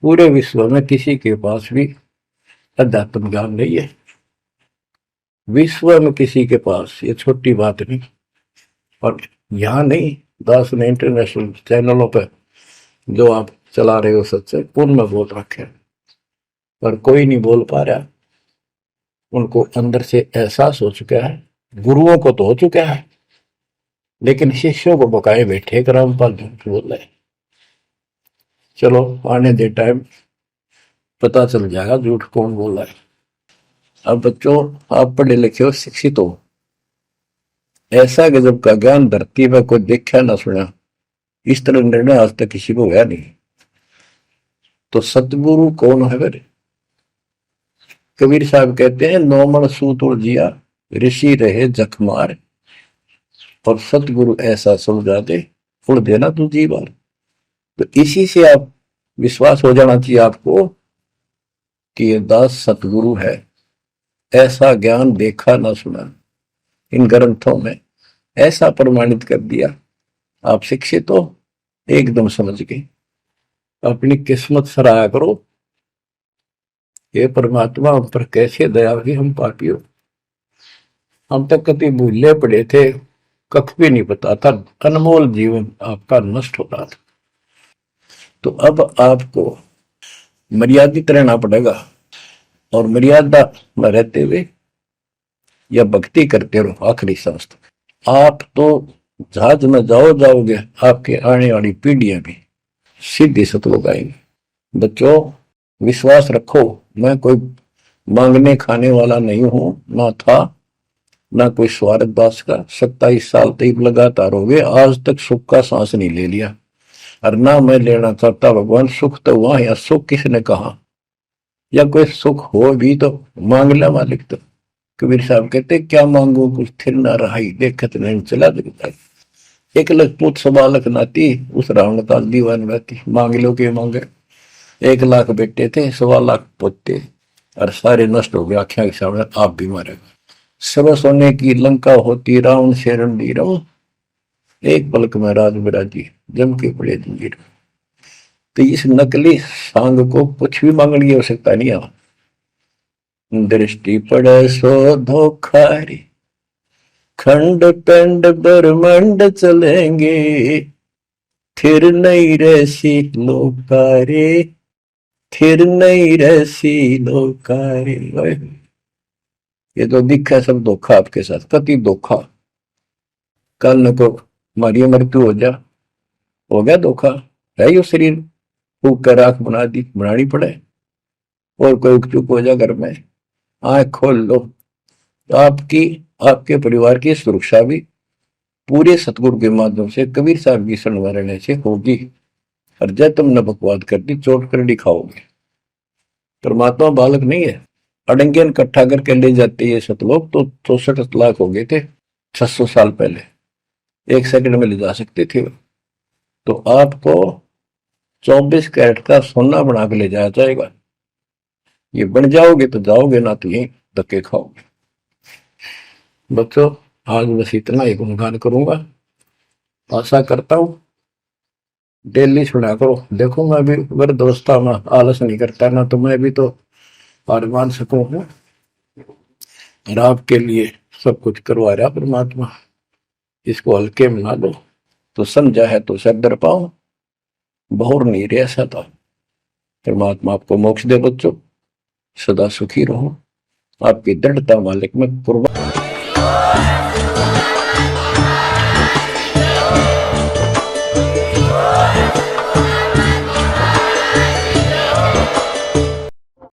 पूरे विश्व में किसी के पास भी अध्यात्म ज्ञान नहीं है, विश्व में किसी के पास, ये छोटी बात नहीं। और यहाँ नहीं, दास ने इंटरनेशनल चैनलों पर जो आप चला रहे हो सत्संग उनमें बोल रखे, पर कोई नहीं बोल पा रहा। उनको अंदर से एहसास हो चुका है, गुरुओं को तो हो चुका है, लेकिन शिष्यों को बकाए बैठे कि रामपाल झूठ बोल रहे। चलो आने दे टाइम, पता चल जाएगा झूठ कौन बोल रहा है। अब बच्चों आप पढ़े लिखे हो, शिक्षित हो, ऐसा गजब का ज्ञान धरती में कोई देखा ना सुना, इस तरह निर्णय आज तक किसी को हुआ नहीं। तो सतगुरु कौन है फिर? कबीर साहब कहते हैं नौमण सूत जिया, ऋषि रहे जखमार, और सतगुरु ऐसा समझा दे उड़ देना तू जी बार। तो इसी से आप विश्वास हो जाना चाहिए आपको कि ये दास सतगुरु है, ऐसा ज्ञान देखा ना सुना, इन ग्रंथों में ऐसा प्रमाणित कर दिया। आप शिक्षित हो, एकदम समझ गए, अपनी किस्मत सराहा करो। ये परमात्मा हम पर कैसे दया हुई, हम पापी हो। हम तक कभी भूले पड़े थे, कख भी नहीं पता था, अनमोल जीवन आपका नष्ट हो रहा था। तो अब आपको मर्यादित रहना पड़ेगा, और मर्यादा में रहते हुए या भक्ति करते रहो आखिरी सांस तक। आप तो जहाज में जाओगे, आपके आने वाली पीढ़ियां भी सीधे सतलोक आएंगे। बच्चों विश्वास रखो, मैं कोई मांगने खाने वाला नहीं हूं, ना था ना कोई स्वार्थ दास का। 27 साल तक लगातार हो गए, आज तक सुख का सांस नहीं ले लिया, और ना मैं लेना चाहता। भगवान सुख तो वहां, या सुख किसने कहा, या कोई सुख हो भी तो मांग ले मालिक। तो कबीर साहब कहते क्या मांगो कुछ थिर ना रहाई, देखत नहीं चला दिखता। 1 लाख पूत 1.25 लाख नाती, उस रावण का दीवान रहती, मांग लो के मांगे। 1 लाख बेटे थे, 1.25 लाख पोते, और सारे नष्ट हो गए आख्या के सामने, आप भी मारेगा। सब सोने की लंका होती, रावण से रणधीर, एक पलक में राज बिराजी, जम के पड़े जंजीर। तो इस नकली सांग को कुछ भी मांगने की आवश्यकता नहीं है। दृष्टि पड़े सो धोखारी, खंड पिंड ब्रह्मंड चलेंगे, थिर नहीं रहसी लोकारे, थिर नहीं रहसी लोकारे। ये तो दिखा सब धोखा आपके साथ, कति धोखा। कल न को हमारी मृत्यु हो गया धोखा, है यो शरीर फूक कर राख बना दी, बनानी पड़े, और कोई चुप हो जा घर में, आंख खोल लो। आपकी आपके परिवार की सुरक्षा भी पूरे सतगुरु के माध्यम से, कबीर साहब की शरण रहने से होगी। और जब तुमने बकवाद कर दी, चोट कर दिखाओगे। परमात्मा बालक नहीं है, अड़ंगियन इकट्ठा करके ले जाते ये सतलोक, तो 64 लाख हो गए थे 600 साल पहले, 1 सेकंड में ले जा सकते थे। तो आपको 24 कैरेट का सोना बना के ले जाया जाएगा। ये बन जाओगे तो जाओगे, ना तो यही धक्के खाओगे। बच्चों आज बस इतना ही गुणगान करूंगा। आशा करता हूं डेली सुना करो। देखो मैं भी वृद्धावस्था में आलस नहीं करता ना, तो मैं भी तो हार मान सकूं हूँ। और आपके लिए सब कुछ करवा रहा परमात्मा, इसको हल्के में ना लो। तो समझा है तो सर दर पाओ, बहुर नहीं रह सकता। परमात्मा आपको मोक्ष दे बच्चों, सदा सुखी रहो। आपकी दृढ़ता मालिक में पूर्व